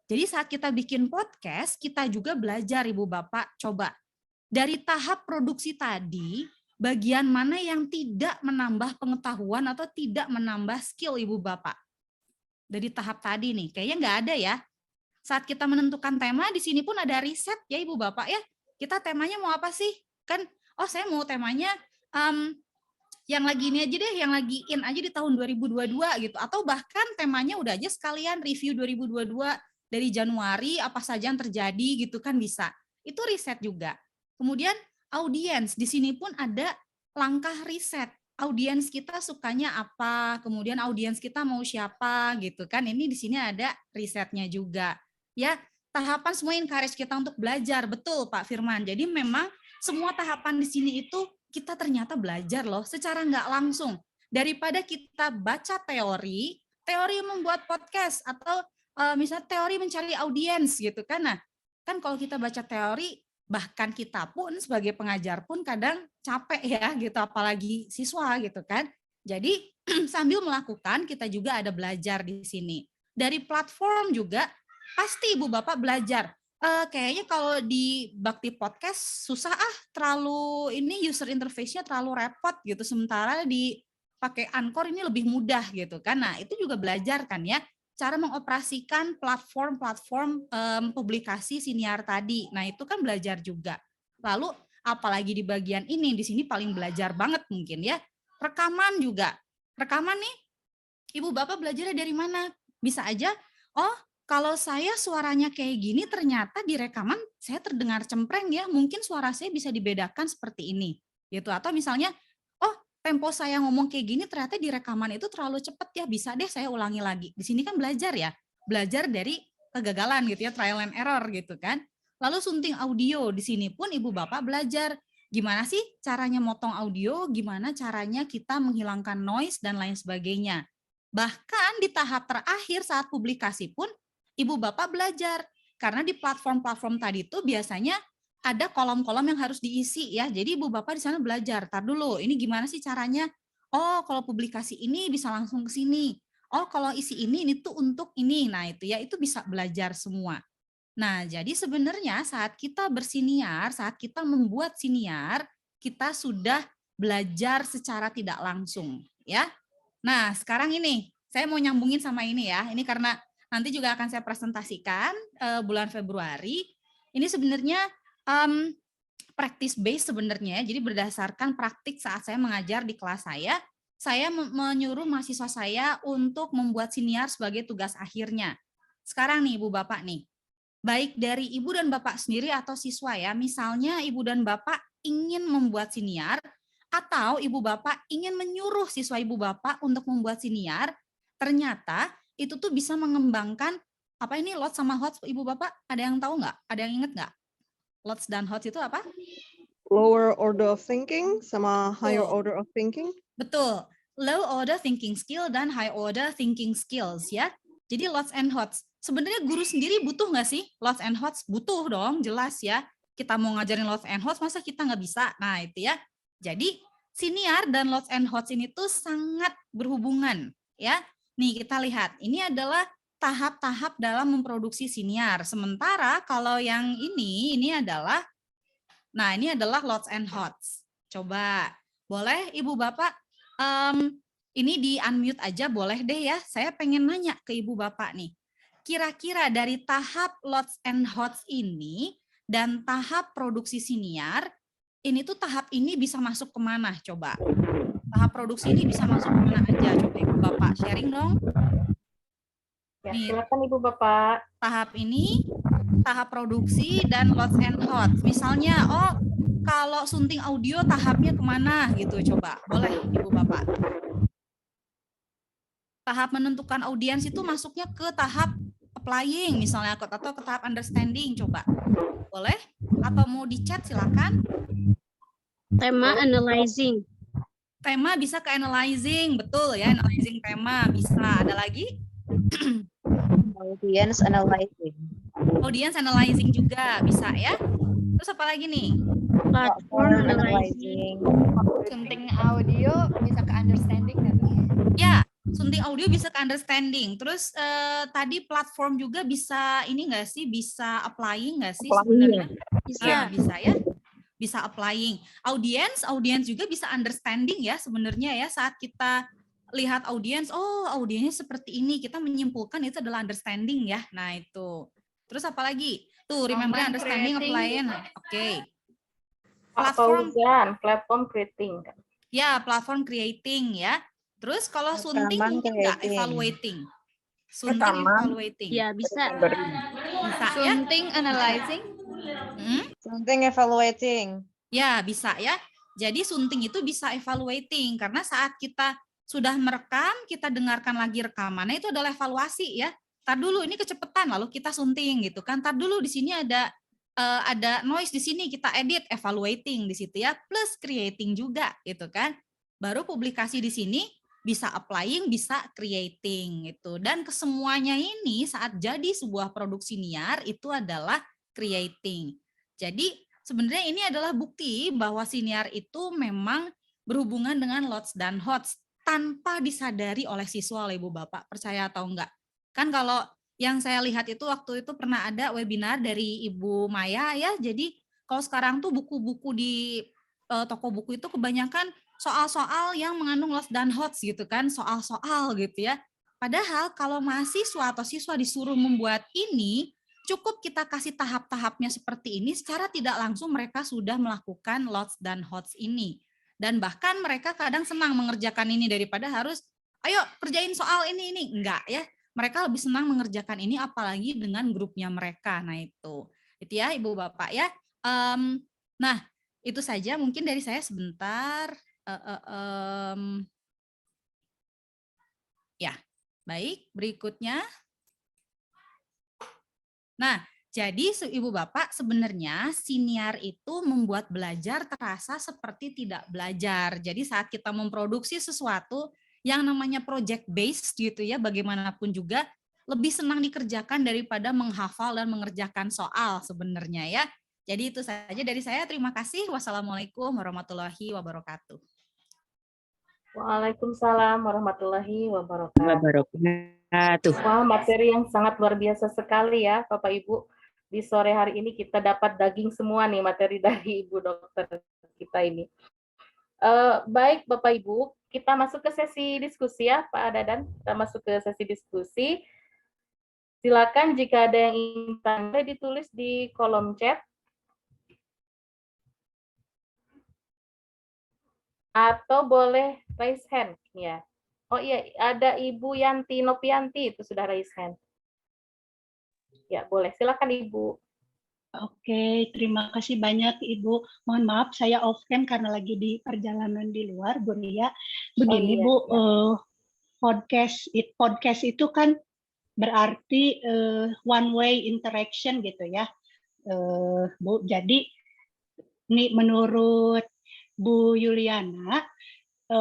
Jadi saat kita bikin podcast, kita juga belajar Ibu Bapak. Coba dari tahap produksi tadi, bagian mana yang tidak menambah pengetahuan atau tidak menambah skill Ibu Bapak? Dari tahap tadi nih, kayaknya nggak ada ya. Saat kita menentukan tema, di sini pun ada riset ya Ibu Bapak ya. Kita temanya mau apa sih? Kan, saya mau temanya yang lagi ini aja deh, yang lagi in aja di tahun 2022 gitu. Atau bahkan temanya udah aja sekalian review 2022 dari Januari, apa saja yang terjadi gitu kan bisa. Itu riset juga. Kemudian audiens, di sini pun ada langkah riset. Audiens kita sukanya apa, kemudian audiens kita mau siapa gitu kan. Ini di sini ada risetnya juga. Ya, tahapan semua encourage kita untuk belajar, betul Pak Firman. Jadi memang semua tahapan di sini itu kita ternyata belajar loh secara nggak langsung. Daripada kita baca teori membuat podcast atau misalnya teori mencari audiens gitu kan. Nah, kan kalau kita baca teori, bahkan kita pun sebagai pengajar pun kadang capek ya gitu, apalagi siswa gitu kan. Jadi sambil melakukan kita juga ada belajar di sini. Dari platform juga pasti Ibu Bapak belajar. Kayaknya kalau di Bakti Podcast susah terlalu ini user interface-nya terlalu repot gitu. Sementara di pakai Anchor ini lebih mudah gitu kan. Nah, itu juga belajar kan ya cara mengoperasikan platform publikasi siniar tadi. Nah, itu kan belajar juga. Lalu apalagi di bagian ini, di sini paling belajar banget mungkin ya. Rekaman juga. Rekaman nih, Ibu Bapak belajarnya dari mana? Bisa aja, kalau saya suaranya kayak gini, ternyata di rekaman saya terdengar cempreng ya, mungkin suara saya bisa dibedakan seperti ini. Gitu. Atau misalnya, tempo saya ngomong kayak gini, ternyata di rekaman itu terlalu cepat ya, bisa deh saya ulangi lagi. Di sini kan belajar ya, belajar dari kegagalan gitu ya, trial and error gitu kan. Lalu sunting audio, di sini pun Ibu Bapak belajar gimana sih caranya motong audio, gimana caranya kita menghilangkan noise dan lain sebagainya. Bahkan di tahap terakhir saat publikasi pun Ibu Bapak belajar, karena di platform-platform tadi itu biasanya ada kolom-kolom yang harus diisi ya. Jadi Ibu Bapak di sana belajar. Tar dulu, ini gimana sih caranya? Kalau publikasi ini bisa langsung ke sini. Kalau isi ini tuh untuk ini. Nah, itu ya, itu bisa belajar semua. Nah, jadi sebenarnya saat kita bersiniar, saat kita membuat siniar, kita sudah belajar secara tidak langsung ya. Nah, sekarang ini saya mau nyambungin sama ini ya. Ini karena nanti juga akan saya presentasikan bulan Februari. Ini sebenarnya practice based sebenarnya. Jadi berdasarkan praktik saat saya mengajar di kelas saya menyuruh mahasiswa saya untuk membuat siniar sebagai tugas akhirnya. Sekarang nih Ibu Bapak nih, baik dari Ibu dan Bapak sendiri atau siswa ya, misalnya Ibu dan Bapak ingin membuat siniar, atau Ibu Bapak ingin menyuruh siswa Ibu Bapak untuk membuat siniar, ternyata itu tuh bisa mengembangkan apa ini LOTS sama HOTS Ibu Bapak? Ada yang tahu nggak? Ada yang ingat nggak? LOTS dan HOTS itu apa? Lower order of thinking sama higher order of thinking. Betul. Low order thinking skill dan high order thinking skills ya. Jadi LOTS and HOTS. Sebenarnya guru sendiri butuh nggak sih LOTS and HOTS? Butuh dong, jelas ya. Kita mau ngajarin LOTS and HOTS, masa kita nggak bisa? Nah itu ya. Jadi siniar dan LOTS and HOTS ini tuh sangat berhubungan ya. Nih kita lihat, ini adalah tahap-tahap dalam memproduksi siniar. Sementara kalau yang ini adalah, nah ini adalah LOTS and HOTS. Coba, boleh Ibu Bapak, ini di unmute aja boleh deh ya. Saya pengen nanya ke Ibu Bapak nih. Kira-kira dari tahap LOTS and HOTS ini dan tahap produksi siniar, ini tuh tahap ini bisa masuk kemana coba? Tahap produksi ini bisa masuk kemana aja? Coba Ibu Bapak sharing dong. Ya, Nih, silakan Ibu Bapak. tahap ini, tahap produksi dan LOTS and HOTS. Misalnya, kalau sunting audio tahapnya kemana gitu coba. Boleh Ibu Bapak. Tahap menentukan audiens itu masuknya ke tahap applying misalnya atau ke tahap understanding coba. Boleh? Atau mau di chat silakan. Tema analyzing. Tema bisa ke analyzing, betul ya, analyzing tema bisa. Ada lagi? Audience analyzing. Audience analyzing juga bisa ya. Terus apa lagi nih? Platform analyzing. Sunting audio bisa ke understanding nggak tuh? Ya, sunting audio bisa ke understanding. Terus tadi platform juga bisa ini nggak sih? Bisa applying nggak sih sebenarnya? Bisa. Ya, bisa ya. Bisa applying. Audience juga bisa understanding ya sebenarnya ya, saat kita lihat audiens, oh audiensnya seperti ini, kita menyimpulkan itu adalah understanding ya. Nah, itu. Terus apa lagi? Tuh, remember, Content understanding, creating. applying. Oke. Pak Platform, Fauzan, platform creating. ya platform creating ya. Terus kalau sunting Rekaman mungkin nggak creating. evaluating. Sunting Rekaman. evaluating. Ya, bisa. Bisa ya. Sunting analyzing. Something evaluating. Ya, bisa ya. Jadi sunting itu bisa evaluating karena saat kita sudah merekam, kita dengarkan lagi rekamannya, itu adalah evaluasi ya. Tar dulu ini kecepatan, lalu kita sunting gitu kan. Tar dulu di sini ada noise di sini, kita edit, evaluating di situ ya, plus creating juga gitu kan. Baru publikasi di sini bisa applying, bisa creating gitu. Dan kesemuanya ini saat jadi sebuah produk siniar itu adalah creating. Jadi sebenarnya ini adalah bukti bahwa siniar itu memang berhubungan dengan lots dan hots tanpa disadari oleh siswa, oleh Ibu Bapak. Percaya atau enggak? Kan kalau yang saya lihat itu waktu itu pernah ada webinar dari Ibu Maya ya. Jadi kalau sekarang tuh buku-buku di toko buku itu kebanyakan soal-soal yang mengandung lots dan hots gitu kan, soal-soal gitu ya. Padahal kalau mahasiswa atau siswa disuruh membuat ini, cukup kita kasih tahap-tahapnya seperti ini, secara tidak langsung mereka sudah melakukan lots dan hots ini. Dan bahkan mereka kadang senang mengerjakan ini daripada harus, ayo kerjain soal ini. Enggak ya. Mereka lebih senang mengerjakan ini apalagi dengan grupnya mereka. Nah itu ya Ibu Bapak ya. Nah itu saja mungkin dari saya sebentar. Ya, baik. Berikutnya. Nah, jadi Ibu Bapak sebenarnya siniar itu membuat belajar terasa seperti tidak belajar. Jadi saat kita memproduksi sesuatu yang namanya project based gitu ya, bagaimanapun juga lebih senang dikerjakan daripada menghafal dan mengerjakan soal sebenarnya ya. Jadi itu saja dari saya. Terima kasih. Wassalamualaikum warahmatullahi wabarakatuh. Waalaikumsalam warahmatullahi wabarakatuh. Wah, materi yang sangat luar biasa sekali ya, Bapak Ibu. Di sore hari ini kita dapat daging semua nih materi dari Ibu Dokter kita ini. Baik, Bapak Ibu, kita masuk ke sesi diskusi ya, Pak Dadan. Kita masuk ke sesi diskusi. Silakan jika ada yang ingin tanya ditulis di kolom chat. Atau boleh raise hand ya. Oh iya, ada Ibu Yanti Nopianti itu sudah raise hand. Ya, boleh. Silakan Ibu. Oke, terima kasih banyak Ibu. Mohon maaf saya off cam karena lagi di perjalanan di luar, Bu Ria. Begini Bu, podcast itu kan berarti one way interaction gitu ya, Bu. Jadi ini menurut Bu Yuliana,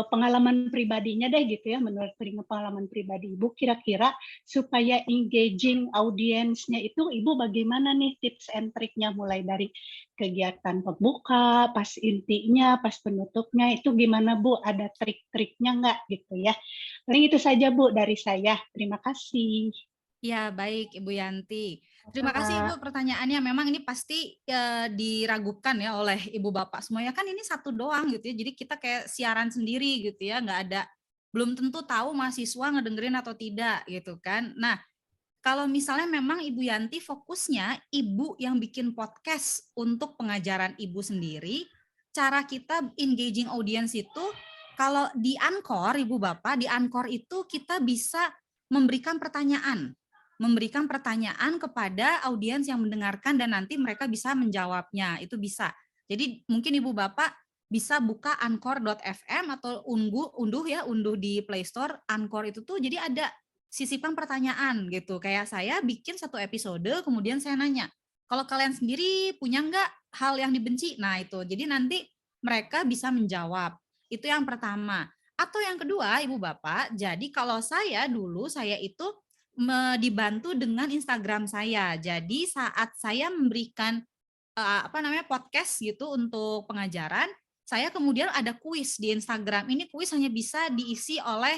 pengalaman pribadinya deh gitu ya, menurut pengalaman pribadi Ibu, kira-kira supaya engaging audiensnya itu Ibu bagaimana nih tips and triknya, mulai dari kegiatan pembuka, pas intinya, pas penutupnya, itu gimana Bu? Ada trik-triknya nggak gitu ya? Paling itu saja Bu dari saya. Terima kasih. Ya, baik Ibu Yanti. Terima kasih Ibu pertanyaannya. Memang ini pasti diragukan ya oleh Ibu Bapak semuanya, kan ini satu doang gitu ya. Jadi kita kayak siaran sendiri gitu ya, nggak ada, belum tentu tahu mahasiswa ngedengerin atau tidak gitu kan. Nah, kalau misalnya memang Ibu Yanti fokusnya Ibu yang bikin podcast untuk pengajaran Ibu sendiri, cara kita engaging audience itu, kalau di Anchor Ibu Bapak, di Anchor itu kita bisa memberikan pertanyaan kepada audiens yang mendengarkan dan nanti mereka bisa menjawabnya, itu bisa. Jadi mungkin Ibu Bapak bisa buka anchor.fm atau unduh di Play Store. Anchor itu tuh jadi ada sisipan pertanyaan gitu. Kayak saya bikin satu episode, kemudian saya nanya, kalau kalian sendiri punya nggak hal yang dibenci? Nah itu, jadi nanti mereka bisa menjawab. Itu yang pertama. Atau yang kedua Ibu Bapak, jadi kalau saya itu dibantu dengan Instagram saya. Jadi saat saya memberikan podcast gitu untuk pengajaran, saya kemudian ada kuis di Instagram. Ini kuis hanya bisa diisi oleh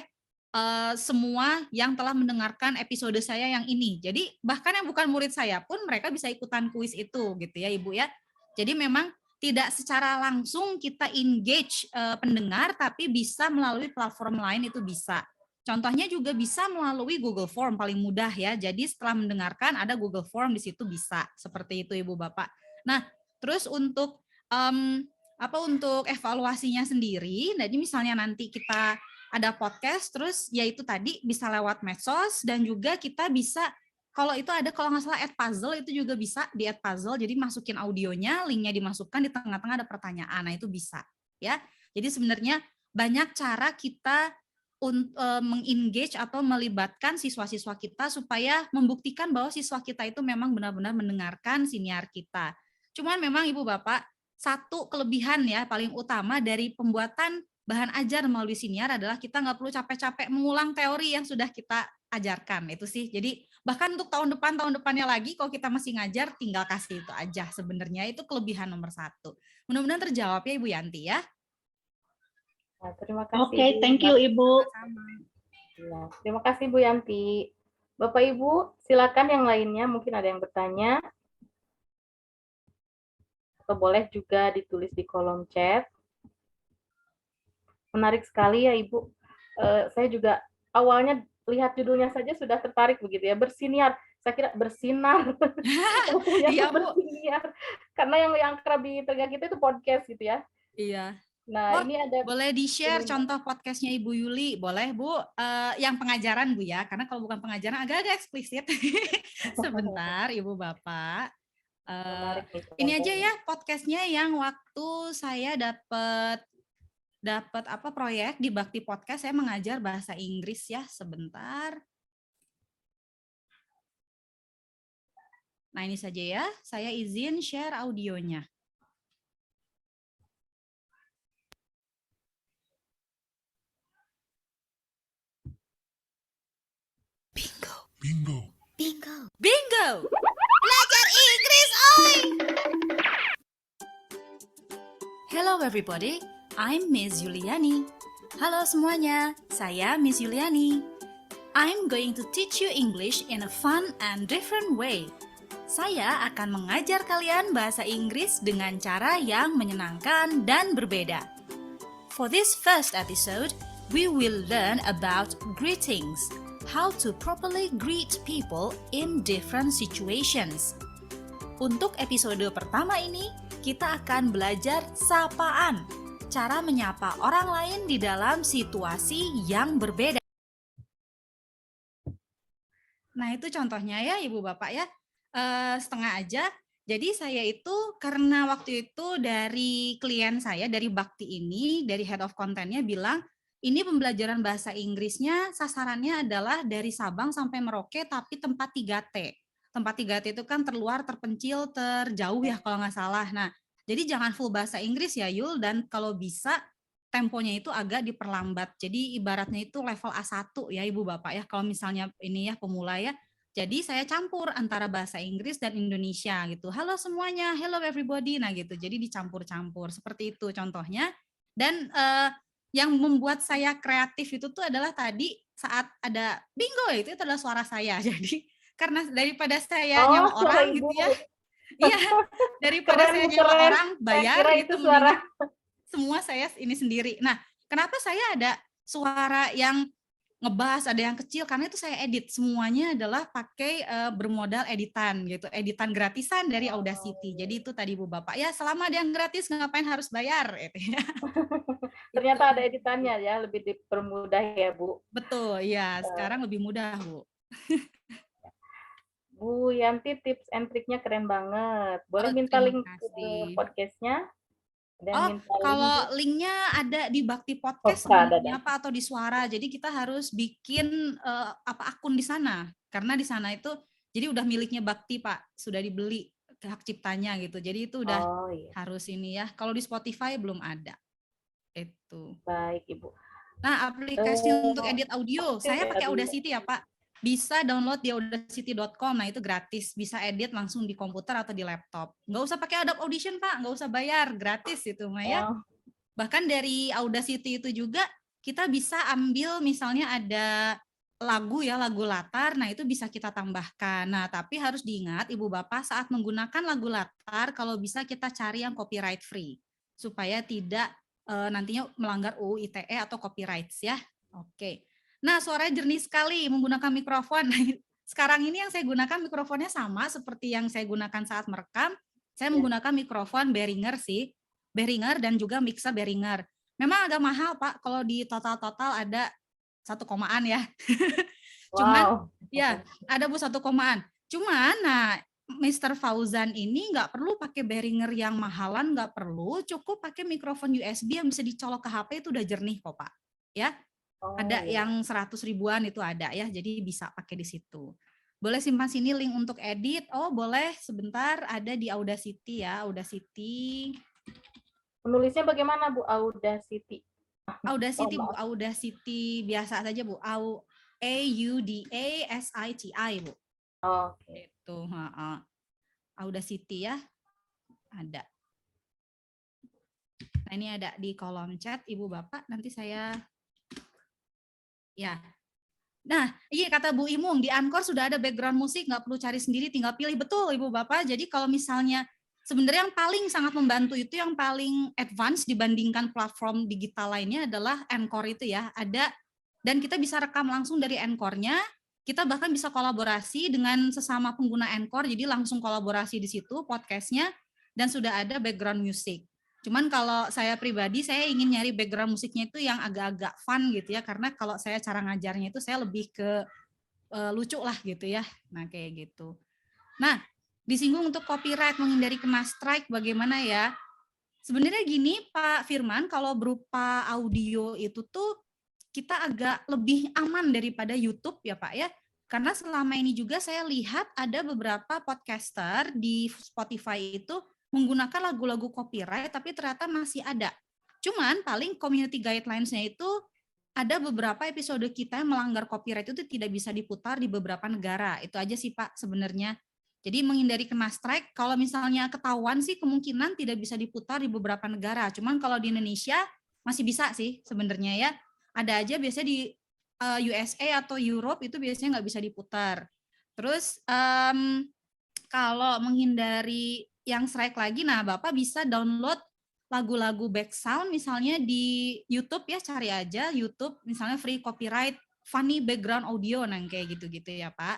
semua yang telah mendengarkan episode saya yang ini. Jadi bahkan yang bukan murid saya pun mereka bisa ikutan kuis itu gitu ya Ibu ya. Jadi memang tidak secara langsung kita engage pendengar, tapi bisa melalui platform lain itu bisa. Contohnya juga bisa melalui Google Form paling mudah ya. Jadi setelah mendengarkan ada Google Form di situ bisa. Seperti itu Ibu Bapak. Nah, terus untuk untuk evaluasinya sendiri, jadi misalnya nanti kita ada podcast, terus yaitu tadi bisa lewat medsos dan juga kita bisa kalau itu ada kalau nggak salah add puzzle itu juga bisa di add puzzle, jadi masukin audionya, linknya dimasukkan di tengah-tengah ada pertanyaan, nah itu bisa ya. Jadi sebenarnya banyak cara kita mengengage atau melibatkan siswa-siswa kita supaya membuktikan bahwa siswa kita itu memang benar-benar mendengarkan siniar kita. Cuman memang Ibu Bapak, satu kelebihan ya paling utama dari pembuatan bahan ajar melalui siniar adalah kita nggak perlu capek-capek mengulang teori yang sudah kita ajarkan, itu sih. Jadi bahkan untuk tahun depannya lagi kalau kita masih ngajar tinggal kasih itu aja, sebenarnya itu kelebihan nomor 1. Mudah-mudahan terjawab ya Ibu Yanti ya. Nah, terima kasih. Oke, thank you Ibu. Nah, terima kasih Bu Yanti. Bapak Ibu, silakan yang lainnya mungkin ada yang bertanya. Atau boleh juga ditulis di kolom chat. Menarik sekali ya Ibu. Saya juga awalnya lihat judulnya saja sudah tertarik begitu ya, bersiniar. Saya kira bersinar. Iya Bu. Bersiniar. Karena yang kerap di telinga kita itu podcast gitu ya. Iya. Nah, ini ada boleh di-share contoh podcastnya Ibu Yuli, boleh Bu? Yang pengajaran Bu ya, karena kalau bukan pengajaran agak-agak eksplisit. Sebentar Ibu Bapak. Ini aja ya podcastnya yang waktu saya dapat proyek di Bakti Podcast, saya mengajar bahasa Inggris ya, sebentar. Nah ini saja ya, saya izin share audionya. Bingo! Belajar Inggris, oi! Hello everybody, I'm Miss Yuliani. Halo semuanya, saya Miss Yuliani. I'm going to teach you English in a fun and different way. Saya akan mengajar kalian bahasa Inggris dengan cara yang menyenangkan dan berbeda. For this first episode, we will learn about greetings, how to properly greet people in different situations. Untuk episode pertama ini, kita akan belajar sapaan, cara menyapa orang lain di dalam situasi yang berbeda. Nah itu contohnya ya Ibu Bapak ya, setengah aja. Jadi saya itu karena waktu itu dari klien saya, dari Bakti ini, dari Head of Content-nya bilang, ini pembelajaran bahasa Inggrisnya sasarannya adalah dari Sabang sampai Merauke tapi tempat 3T. Tempat 3T itu kan terluar, terpencil, terjauh ya kalau nggak salah. Nah, jadi jangan full bahasa Inggris ya Yul, dan kalau bisa temponya itu agak diperlambat. Jadi ibaratnya itu level A1 ya Ibu Bapak ya, kalau misalnya ini ya pemula ya. Jadi saya campur antara bahasa Inggris dan Indonesia gitu. Halo semuanya, hello everybody. Nah gitu, jadi dicampur-campur. Seperti itu contohnya. Dan yang membuat saya kreatif itu tuh adalah tadi saat ada bingo itu adalah suara saya. Jadi karena daripada saya nyala orang gitu ya. Iya, daripada saya nyala orang bayar itu suara semua saya ini sendiri. Nah, kenapa saya ada suara yang ngebahas, ada yang kecil, karena itu saya edit semuanya adalah pakai bermodal editan gitu, editan gratisan dari Audacity. Jadi itu tadi Bu Bapak ya, selama ada yang gratis ngapain harus bayar gitu ya. Ternyata ada editannya ya, lebih dipermudah ya Bu. Betul ya, sekarang lebih mudah Bu. Bu Yanti tips and triknya keren banget. Boleh minta link ke podcastnya? Kalau linknya ada di Bakti Podcast apa atau di Suara, jadi kita harus bikin akun di sana, karena di sana itu jadi udah miliknya Bakti Pak, sudah dibeli hak ciptanya gitu, jadi itu udah harus ini ya. Kalau di Spotify belum ada. Itu. Baik Ibu. Nah aplikasi untuk edit audio, saya pakai Audacity ya Pak. bisa download di audacity.com. Nah, itu gratis, bisa edit langsung di komputer atau di laptop. Nggak usah pakai Adobe Audition, Pak, nggak usah bayar, gratis itu mah ya. Oh, Bahkan dari Audacity itu juga kita bisa ambil misalnya ada lagu ya, lagu latar, nah itu bisa kita tambahkan. Nah, tapi harus diingat Ibu Bapak saat menggunakan lagu latar, kalau bisa kita cari yang copyright free, supaya tidak nantinya melanggar UU ITE atau copyrights ya. Oke. Nah, suaranya jernih sekali menggunakan mikrofon. Sekarang ini yang saya gunakan mikrofonnya sama seperti yang saya gunakan saat merekam. Saya menggunakan mikrofon Behringer sih, Behringer dan juga mixer Behringer. Memang agak mahal Pak, kalau di total ada 1 komaan ya. Cuman ya ada Bu 1 komaan. Cuman nah Mr. Fauzan ini nggak perlu pakai Behringer yang mahalan, nggak perlu, cukup pakai mikrofon USB yang bisa dicolok ke HP itu udah jernih kok Pak. Ya. Ada yang 100 ribuan itu ada ya, jadi bisa pakai di situ. Boleh simpan sini link untuk edit. Oh boleh, sebentar ada di Audacity ya, Audacity. Penulisnya bagaimana Bu? Audacity. Audacity Bu, Audacity biasa saja Bu. AUDACITI Bu. Oke. Itu, Audacity ya. Ada. Nah, ini ada di kolom chat Ibu Bapak, nanti saya ya. Nah, iya kata Bu Imung, di Anchor sudah ada background musik, nggak perlu cari sendiri, tinggal pilih. Betul Ibu Bapak, jadi kalau misalnya sebenarnya yang paling sangat membantu itu, yang paling advance dibandingkan platform digital lainnya adalah Anchor itu ya. Ada, dan kita bisa rekam langsung dari Anchor-nya, kita bahkan bisa kolaborasi dengan sesama pengguna Anchor, jadi langsung kolaborasi di situ podcastnya, dan sudah ada background music. Cuman kalau saya pribadi, saya ingin nyari background musiknya itu yang agak-agak fun gitu ya, karena kalau saya cara ngajarnya itu saya lebih ke lucu lah gitu ya. Nah kayak gitu. Nah disinggung untuk copyright, menghindari kena strike bagaimana ya? Sebenarnya gini Pak Firman, kalau berupa audio itu tuh kita agak lebih aman daripada YouTube ya Pak ya. Karena selama ini juga saya lihat ada beberapa podcaster di Spotify itu menggunakan lagu-lagu copyright, tapi ternyata masih ada. Cuman paling community guidelines-nya itu ada beberapa episode kita yang melanggar copyright itu tidak bisa diputar di beberapa negara. Itu aja sih Pak sebenarnya. Jadi menghindari kena strike, kalau misalnya ketahuan sih kemungkinan tidak bisa diputar di beberapa negara. Cuman kalau di Indonesia masih bisa sih sebenarnya ya. Ada aja biasanya di USA atau Europe itu biasanya nggak bisa diputar. Terus kalau menghindari yang strike lagi, nah Bapak bisa download lagu-lagu back sound misalnya di YouTube ya, cari aja YouTube misalnya free copyright funny background audio, nah kayak gitu-gitu ya Pak.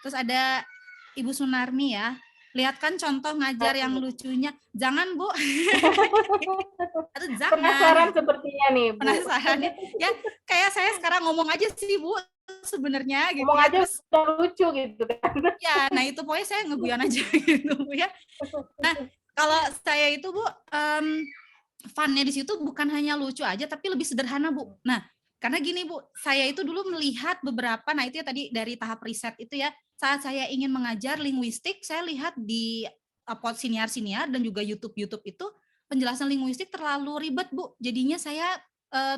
Terus ada Ibu Sunarmi ya, lihat kan contoh ngajar yang lucunya, jangan Bu. Jangan. Penasaran sepertinya nih Bu. Penasaran ya, kayak saya sekarang ngomong aja sih Bu sebenarnya gitu. Ngomong ya. aja udah lucu gitu kan. Ya, nah itu pokoknya saya ngeguyon aja gitu Bu ya. Nah, kalau saya itu Bu, fun-nya di situ bukan hanya lucu aja, tapi lebih sederhana Bu. Nah, karena gini Bu, saya itu dulu melihat beberapa, nah itu ya tadi dari tahap riset itu ya, saat saya ingin mengajar linguistik, saya lihat di siniar-siniar dan juga YouTube itu, penjelasan linguistik terlalu ribet Bu. Jadinya saya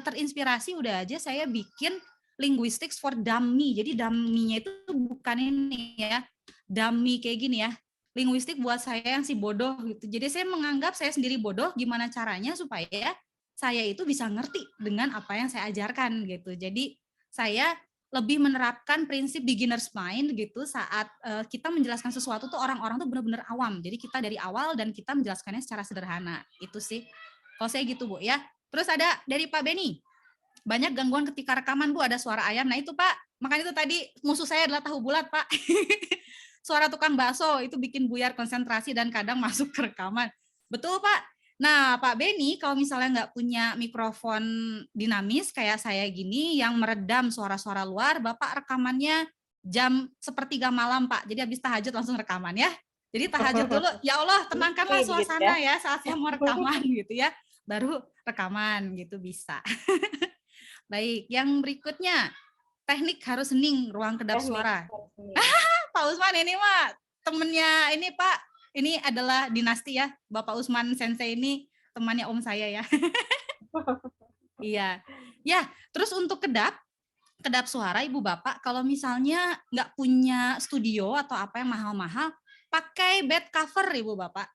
terinspirasi udah aja saya bikin linguistics for dummy. Jadi dummy-nya itu bukan ini ya, dummy kayak gini ya. Linguistik buat saya yang si bodoh gitu. Jadi saya menganggap saya sendiri bodoh, gimana caranya supaya saya itu bisa ngerti dengan apa yang saya ajarkan gitu. Jadi saya lebih menerapkan prinsip beginner's mind gitu saat kita menjelaskan sesuatu tuh orang-orang tuh benar-benar awam. Jadi kita dari awal dan kita menjelaskannya secara sederhana. Itu sih. Kalau saya gitu Bu ya. Terus ada dari Pak Beni. Banyak gangguan ketika rekaman Bu, ada suara ayam. Nah itu Pak, makanya itu tadi musuh saya adalah tahu bulat Pak. Suara tukang bakso itu bikin buyar konsentrasi dan kadang masuk ke rekaman. Betul Pak. Nah Pak Beni, kalau misalnya nggak punya mikrofon dinamis kayak saya gini yang meredam suara-suara luar, Bapak rekamannya jam 1:30 malam Pak. Jadi habis tahajud langsung rekaman ya. Jadi tahajud dulu, ya Allah tenangkanlah suasana ya saat saya mau rekaman gitu ya. Baru rekaman gitu bisa. Baik, yang berikutnya teknik harus hening ruang kedap suara. Pak Usman ini mah temennya ini Pak, ini adalah dinasti ya, Bapak Usman Sensei ini temannya om saya ya. Iya, ya terus untuk kedap kedap suara Ibu Bapak, kalau misalnya nggak punya studio atau apa yang mahal-mahal, pakai bed cover Ibu Bapak.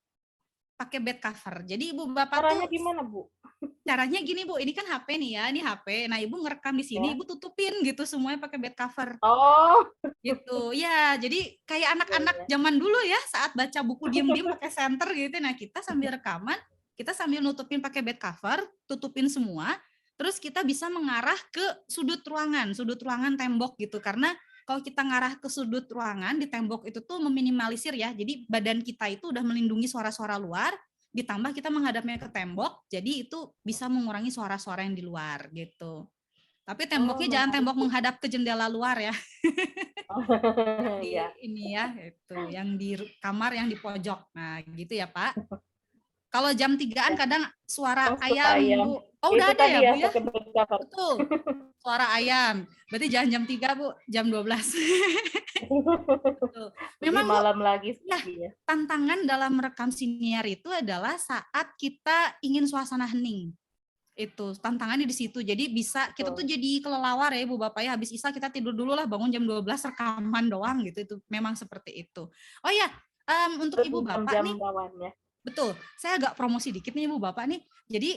Pakai bed cover. Jadi Ibu Bapak Caranya tuh gimana, Bu? caranya gini Bu, ini kan HP nih ya, ini HP. Nah Ibu ngerekam di sini, Ya. Ibu tutupin gitu semuanya pakai bed cover. Oh, Gitu ya. Jadi kayak anak-anak zaman dulu ya, saat baca buku diem-diem pakai senter gitu. Nah kita sambil rekaman, kita sambil nutupin pakai bed cover, tutupin semua. Terus kita bisa mengarah ke sudut ruangan tembok gitu. Karena kalau kita ngarah ke sudut ruangan di tembok itu tuh meminimalisir ya. Jadi badan kita itu udah melindungi suara-suara luar, ditambah kita menghadapnya ke tembok, jadi itu bisa mengurangi suara-suara yang di luar gitu. Tapi temboknya jangan tembok menghadap ke jendela luar ya. Iya. Ini ya, itu yang di kamar yang di pojok. Nah, gitu ya, Pak. Kalau jam 3-an kadang suara Oh, suara ayam, ayam. Bu. Oh, udah Itu ada tadi ya, Bu ya? pakai bed cover. Betul. Suara ayam. Berarti jangan jam 3, Bu, jam 12. Betul. Lebih Memang Bu, malam lagi ya, sih ya. tantangan dalam merekam siniar itu adalah saat kita ingin suasana hening. Itu tantangannya di situ. Jadi bisa kita tuh jadi kelelawar ya Ibu Bapak ya, habis Isya kita tidur dulu lah, bangun jam 12 rekaman doang gitu. Itu memang seperti itu. Oh ya, untuk Ibu Bapak Jam-jam nih, rawan ya. betul. Saya agak promosi dikit nih Ibu Bapak nih. Jadi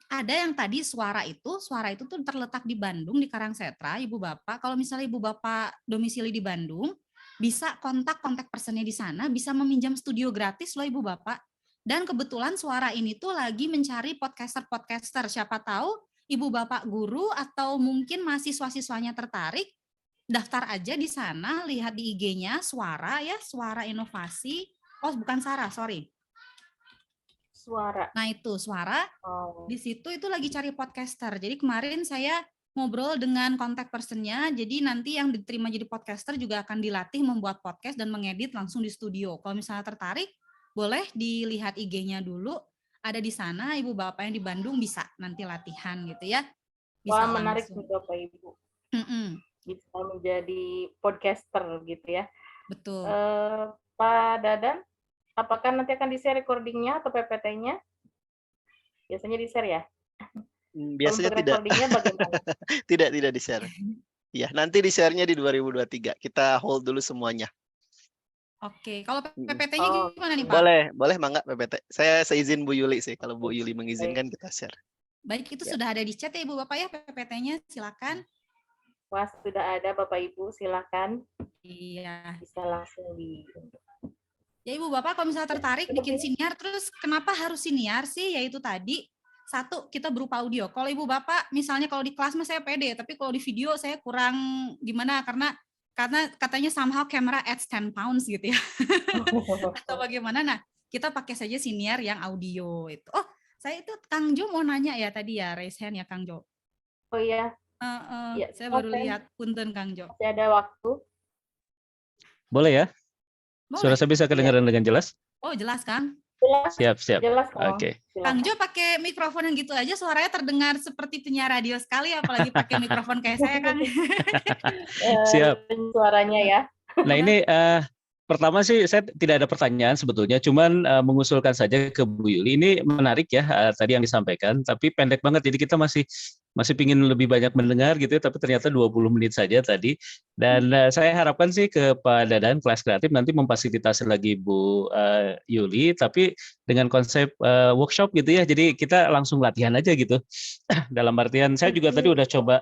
ada yang tadi suara itu tuh terletak di Bandung di Karangsetra, Ibu Bapak. Kalau misalnya Ibu Bapak domisili di Bandung, bisa kontak personnya di sana, bisa meminjam studio gratis loh Ibu Bapak. Dan kebetulan suara ini tuh lagi mencari podcaster. Siapa tahu Ibu Bapak guru atau mungkin mahasiswa-siswanya tertarik, daftar aja di sana, lihat di IG-nya Suara ya, Suara Inovasi. Oh, bukan Sarah, sorry. Suara. Nah, itu Suara. Di situ itu lagi cari podcaster. Jadi kemarin saya ngobrol dengan kontak personnya, jadi nanti yang diterima jadi podcaster juga akan dilatih membuat podcast dan mengedit langsung di studio. Kalau misalnya tertarik, boleh dilihat IG-nya dulu, ada di sana. Ibu Bapak yang di Bandung bisa nanti latihan gitu ya. Bisa Wah, menarik langsung. nih Bapak Ibu. Bisa menjadi podcaster gitu ya. Betul. Pak Dadan, apakah nanti akan di-share recording-nya atau PPT-nya? Biasanya di-share ya? Biasanya Untuk tidak. recording-nya bagaimana? Tidak di-share. Ya, nanti di-share-nya di 2023. Kita hold dulu semuanya. Oke, kalau PPT-nya gimana nih Pak? Boleh Mangga PPT. Saya seizin Bu Yuli sih. Kalau Bu Yuli mengizinkan kita share. Baik, itu sudah ada di chat ya Ibu Bapak ya PPT-nya, silakan. Wah, sudah ada Bapak Ibu, silakan. Iya. Bisa langsung di. Ya Ibu Bapak kalau misalnya tertarik bikin siniar, terus kenapa harus siniar sih? Yaitu tadi, satu, kita berupa audio. Kalau Ibu Bapak misalnya kalau di kelas mah saya pede, tapi kalau di video saya kurang gimana, karena katanya somehow camera adds 10 pounds gitu ya. Atau bagaimana, nah kita pakai saja siniar yang audio itu. Oh, saya itu Kang Jo mau nanya ya tadi ya, raise hand ya Kang Jo. Oh iya. Ya, saya baru lihat, punten Kang Jo. Masih ada waktu. Boleh ya? Boleh. Suara saya bisa kedengaran dengan jelas? Oh, jelas Kang. Jelas. Siap. Jelas, Oke. Kang Jo pakai mikrofon yang gitu aja suaranya terdengar seperti penyiar radio sekali, apalagi pakai mikrofon kayak saya Kang. Siap. Suaranya ya. Nah ini pertama sih saya tidak ada pertanyaan sebetulnya, cuman mengusulkan saja ke Bu Yuli. Ini menarik ya tadi yang disampaikan, tapi pendek banget. Jadi kita masih pingin lebih banyak mendengar gitu ya, tapi ternyata 20 menit saja tadi. Dan saya harapkan sih ke Pak Dadan kelas kreatif nanti memfasilitasi lagi Bu Yuli, tapi dengan konsep workshop gitu ya. Jadi kita langsung latihan aja gitu. Dalam artian saya juga tadi udah coba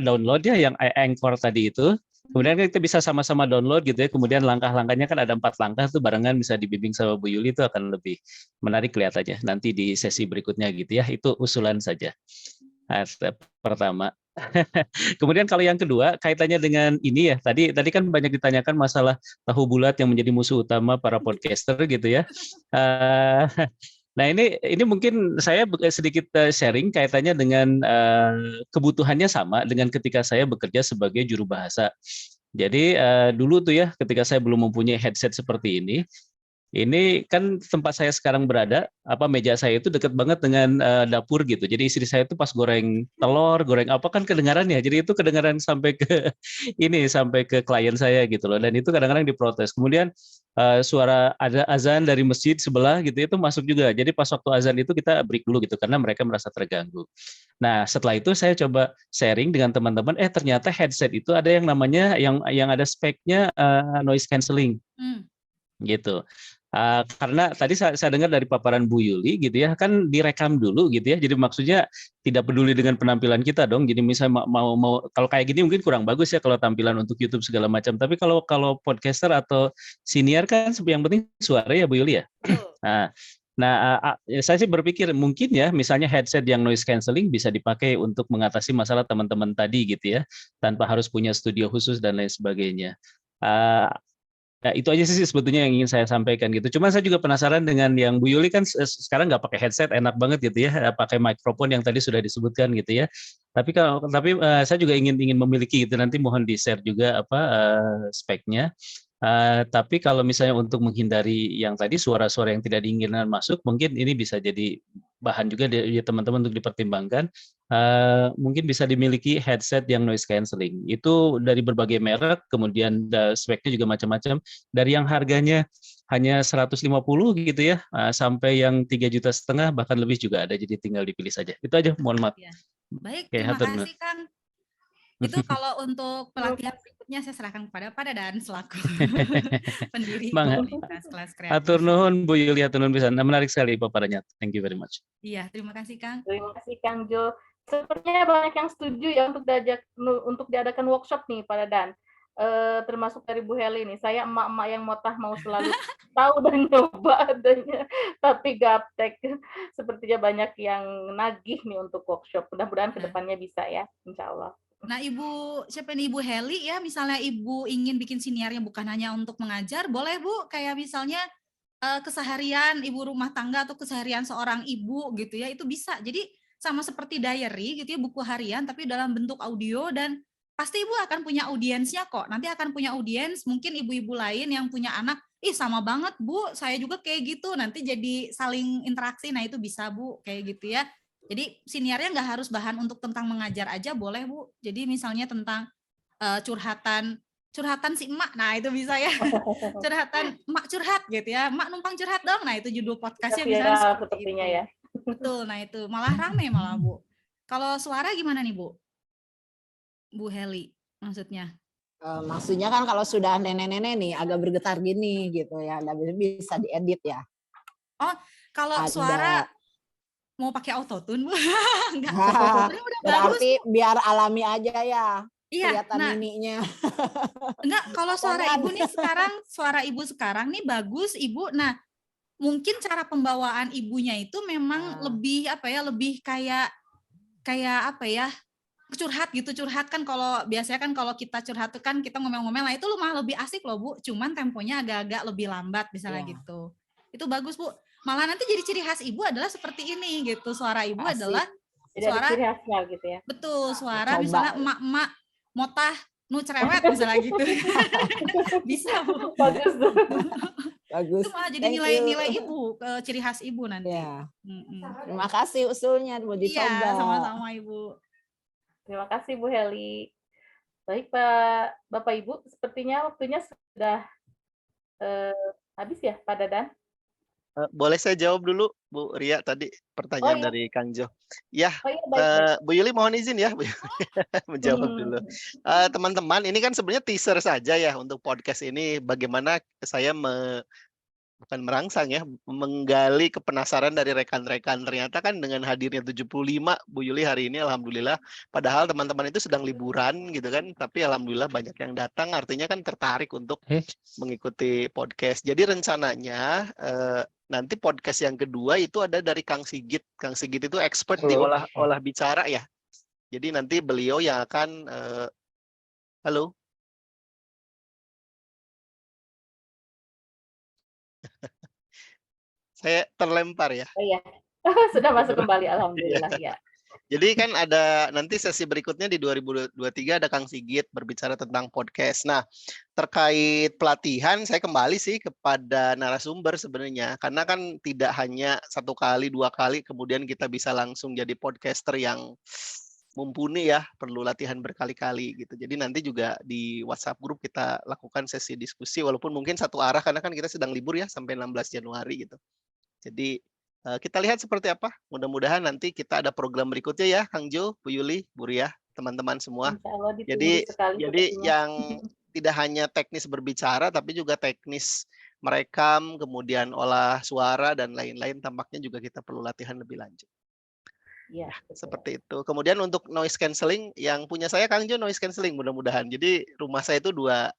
download ya yang Anchor tadi itu. Kemudian kita bisa sama-sama download gitu ya. Kemudian langkah-langkahnya kan ada 4 langkah tuh barengan bisa dibimbing sama Bu Yuli, itu akan lebih menarik kelihatannya nanti di sesi berikutnya gitu ya. Itu usulan saja. Step pertama. Kemudian kalau yang kedua kaitannya dengan ini ya. Tadi kan banyak ditanyakan masalah tahu bulat yang menjadi musuh utama para podcaster gitu ya. Nah ini mungkin saya sedikit sharing kaitannya dengan kebutuhannya sama dengan ketika saya bekerja sebagai juru bahasa. Jadi dulu tuh ya ketika saya belum mempunyai headset seperti ini, Ini kan tempat saya sekarang berada, meja saya itu dekat banget dengan dapur gitu. Jadi istri saya itu pas goreng telur, goreng apa kan kedengaran ya. Jadi itu kedengaran sampai ke sampai ke klien saya gitu loh. Dan itu kadang-kadang diprotes. Kemudian suara ada azan dari masjid sebelah gitu itu masuk juga. Jadi pas waktu azan itu kita break dulu gitu karena mereka merasa terganggu. Nah, setelah itu saya coba sharing dengan teman-teman, ternyata headset itu ada yang namanya yang ada speknya noise cancelling gitu. Karena tadi saya dengar dari paparan Bu Yuli gitu ya, kan direkam dulu gitu ya. Jadi maksudnya tidak peduli dengan penampilan kita dong. Jadi misalnya mau kalau kayak gini mungkin kurang bagus ya kalau tampilan untuk YouTube segala macam. Tapi kalau podcaster atau senior kan yang penting suara ya Bu Yuli ya. Saya sih berpikir mungkin ya misalnya headset yang noise cancelling bisa dipakai untuk mengatasi masalah teman-teman tadi gitu ya, tanpa harus punya studio khusus dan lain sebagainya. Ya, itu aja sih sebetulnya yang ingin saya sampaikan gitu. Cuma saya juga penasaran dengan yang Bu Yuli kan sekarang nggak pakai headset, enak banget gitu ya, pakai mikrofon yang tadi sudah disebutkan gitu ya. Tapi saya juga ingin memiliki gitu. Nanti mohon di-share juga speknya. Tapi kalau misalnya untuk menghindari yang tadi suara-suara yang tidak diinginkan masuk, mungkin ini bisa jadi bahan juga di teman-teman untuk dipertimbangkan. Mungkin bisa dimiliki headset yang noise cancelling. Itu dari berbagai merek, kemudian speknya juga macam-macam. Dari yang harganya hanya 150 gitu ya, sampai yang 3,5 juta bahkan lebih juga ada. Jadi tinggal dipilih saja. Itu aja, mohon maaf. Ya. Baik, Oke, terima kasih Kang. Itu kalau untuk pelatihan berikutnya saya serahkan kepada Pak Dadan selaku pendiri komunitas kelas kreatif. Atur nuhun Bu Yuli, atur nuhun pisan. Menarik sekali paparannya. Thank you very much. Iya, terima kasih Kang. Terima kasih Kang Jo. Sepertinya banyak yang setuju ya untuk diadakan workshop nih Pak Dadan. Termasuk dari Bu Heli nih. Saya emak-emak yang mau selalu tahu dan nyoba adanya, tapi gaptek. Sepertinya banyak yang nagih nih untuk workshop. Mudah-mudahan kedepannya bisa ya, insya Allah. Nah, siapa nih Ibu Heli ya, misalnya Ibu ingin bikin siniarnya bukan hanya untuk mengajar, boleh Bu, kayak misalnya keseharian ibu rumah tangga atau keseharian seorang ibu gitu ya, itu bisa. Jadi sama seperti diary gitu ya, buku harian tapi dalam bentuk audio, dan pasti Ibu akan punya audiensnya kok. Nanti akan punya audiens, mungkin ibu-ibu lain yang punya anak, sama banget Bu, saya juga kayak gitu, nanti jadi saling interaksi. Nah, itu bisa Bu, kayak gitu ya. Jadi siniarnya nggak harus bahan untuk tentang mengajar aja, boleh Bu. Jadi misalnya tentang curhatan si emak, nah itu bisa ya. Curhatan emak curhat gitu ya, emak numpang curhat dong, nah itu judul podcastnya bisa sepertinya ya. Betul, nah itu malah rame malah Bu. Kalau suara gimana nih Bu? Bu Heli maksudnya? Maksudnya kan kalau sudah nenek-nenek nih agak bergetar gini gitu ya, nggak bisa diedit ya. Oh, kalau suara mau pakai autotune Bu? Enggak, udah berarti bagus. Biar alami aja ya. Iya, kelihatan miminya. Enggak, kalau suara Ibu nih sekarang, suara Ibu sekarang nih bagus Ibu. Nah, mungkin cara pembawaan Ibunya itu memang lebih lebih kayak apa ya? Curhat gitu, curhat kan kalau biasanya kan kalau kita curhat tuh kan kita ngomel-ngomel, nah itu malah lebih asik loh Bu. Cuman temponya agak-agak lebih lambat misalnya gitu. Itu bagus Bu. Malah nanti jadi ciri khas Ibu adalah seperti ini gitu. Suara Ibu adalah suara ciri khasnya gitu ya. Betul, suara misalnya emak-emak motah nu cerewet misalnya gitu. Bisa Bu. Bagus. Bagus. Itu malah jadi nilai-nilai Ibu, ciri khas Ibu nanti. Ya. Terima kasih usulnya, mau dicoba. Iya, sama-sama Ibu. Terima kasih Bu Heli. Baik Bapak Ibu, sepertinya waktunya sudah habis ya Pak Dadan. Boleh saya jawab dulu Bu Ria tadi pertanyaan dari Kang Jo. Ya, baik. Bu Yuli mohon izin ya Bu menjawab dulu. Teman-teman, ini kan sebenarnya teaser saja ya untuk podcast ini. Bagaimana saya bukan merangsang ya, menggali kepenasaran dari rekan-rekan. Ternyata kan dengan hadirnya 75 Bu Yuli hari ini, alhamdulillah. Padahal teman-teman itu sedang liburan gitu kan, tapi alhamdulillah banyak yang datang. Artinya kan tertarik untuk mengikuti podcast. Jadi rencananya nanti podcast yang kedua itu ada dari Kang Sigit. Kang Sigit itu expert di olah bicara ya. Jadi nanti beliau yang akan halo. Saya terlempar ya. Oh iya. Sudah masuk kembali alhamdulillah ya. Jadi kan ada nanti sesi berikutnya di 2023 ada Kang Sigit berbicara tentang podcast. Nah, terkait pelatihan saya kembali sih kepada narasumber sebenarnya. Karena kan tidak hanya 1 kali, 2 kali kemudian kita bisa langsung jadi podcaster yang mumpuni ya, perlu latihan berkali-kali gitu. Jadi nanti juga di WhatsApp grup kita lakukan sesi diskusi walaupun mungkin satu arah karena kan kita sedang libur ya sampai 16 Januari gitu. Jadi kita lihat seperti apa. Mudah-mudahan nanti kita ada program berikutnya ya, Kang Jo, Bu Yuli, Bu Ria, teman-teman semua. Insya Allah ditunggu Jadi sekali sepertinya. yang tidak hanya teknis berbicara tapi juga teknis merekam, kemudian olah suara dan lain-lain tampaknya juga kita perlu latihan lebih lanjut. Iya, Seperti itu. Kemudian untuk noise cancelling yang punya saya Kang Jo noise cancelling mudah-mudahan. Jadi rumah saya itu dua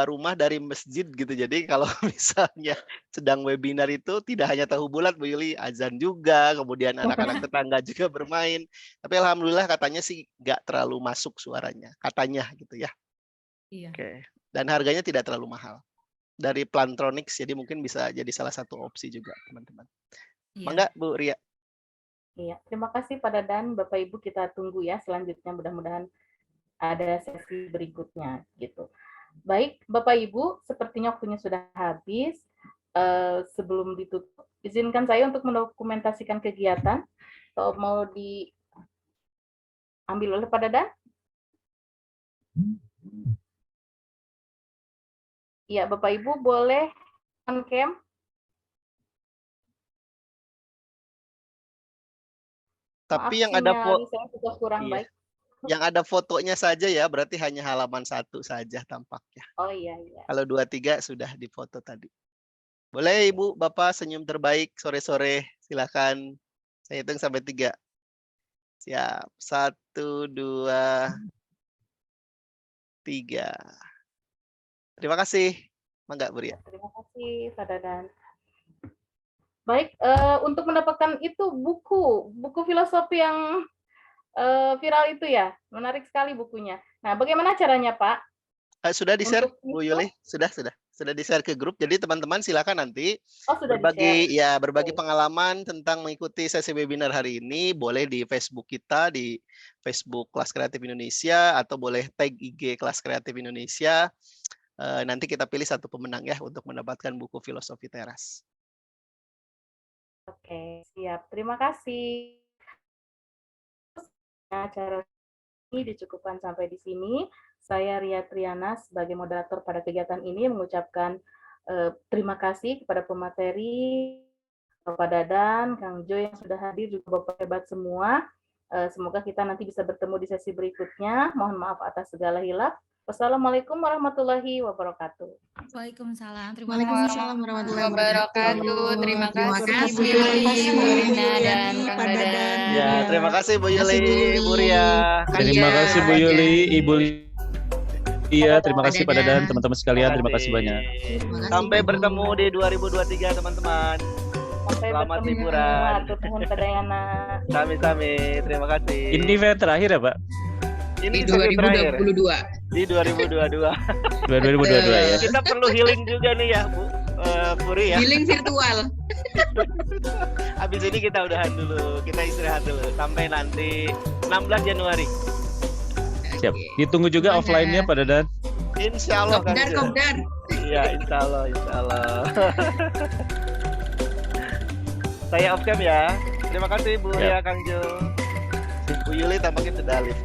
rumah dari masjid gitu. Jadi kalau misalnya sedang webinar itu tidak hanya tahu bulat Bu Yuli, azan juga, kemudian anak-anak tetangga juga bermain. Tapi alhamdulillah katanya sih nggak terlalu masuk suaranya. Katanya gitu ya. Iya. Oke. Dan harganya tidak terlalu mahal. Dari Plantronics jadi mungkin bisa jadi salah satu opsi juga teman-teman. Mangga Bu Ria. Iya, terima kasih Pak Dadan, Bapak Ibu kita tunggu ya selanjutnya mudah-mudahan ada sesi berikutnya gitu. Baik, Bapak Ibu, sepertinya waktunya sudah habis. Sebelum ditutup, izinkan saya untuk mendokumentasikan kegiatan. Atau mau diambil oleh Pak Dadan? Iya, Bapak Ibu boleh on cam. Tapi Maaf, yang ada sinyal saya sudah kurang iya. baik. Yang ada fotonya saja ya, berarti hanya halaman 1 saja tampaknya. Oh iya. Kalau 2, 3 sudah difoto tadi. Boleh Ibu, Bapak senyum terbaik sore-sore, silakan. Saya hitung sampai 3. Siap. 1, 2, 3. Terima kasih. Mangga Bu Ria. Terima kasih Pak Dadan. Baik, untuk mendapatkan itu buku filosofi yang viral itu ya, menarik sekali bukunya. Nah, bagaimana caranya Pak? Sudah di-share Bu Yuli? Sudah di-share ke grup. Jadi teman-teman silakan nanti berbagi pengalaman tentang mengikuti sesi webinar hari ini. Boleh di Facebook kita, di Facebook Kelas Kreatif Indonesia, atau boleh tag IG Kelas Kreatif Indonesia. Nanti kita pilih satu pemenang ya untuk mendapatkan buku Filosofi Teras. Oke, siap. Terima kasih. Acara ini dicukupkan sampai di sini. Saya Ria Triana sebagai moderator pada kegiatan ini mengucapkan terima kasih kepada pemateri, Bapak Dadan, Kang Jo yang sudah hadir, juga Bapak hebat semua. Semoga kita nanti bisa bertemu di sesi berikutnya. Mohon maaf atas segala hilaf. Wassalamualaikum warahmatullahi wabarakatuh. Waalaikumsalam. Waalaikumsalam warahmatullahi wabarakatuh. Terima kasih Bu Yuli, Bu Rina dan Kang Dadan. Ya, terima kasih Bu Yuli, Bu Ria. Terima kasih Bu Yuli, Ibu Iya, terima kasih Pak Dadan, teman-teman sekalian, terima kasih banyak. Sampai bertemu di 2023 teman-teman. Selamat liburan. Sami-sami, terima kasih. Ini event terakhir ya Pak? Ini di 2022. Di 2022. 2022 ya. Kita perlu healing juga nih ya, Bu Puri ya. Healing virtual. Habis ini kita udahan dulu, kita istirahat dulu sampai nanti 16 Januari. Siap. Ditunggu juga offline-nya Pak Dadan. Insya Allah kan. Kopdar. Iya, insya Allah. Saya off cam ya. Terima kasih Bu Ria, Kang Jo. Bu Yuli tampaknya sudah live.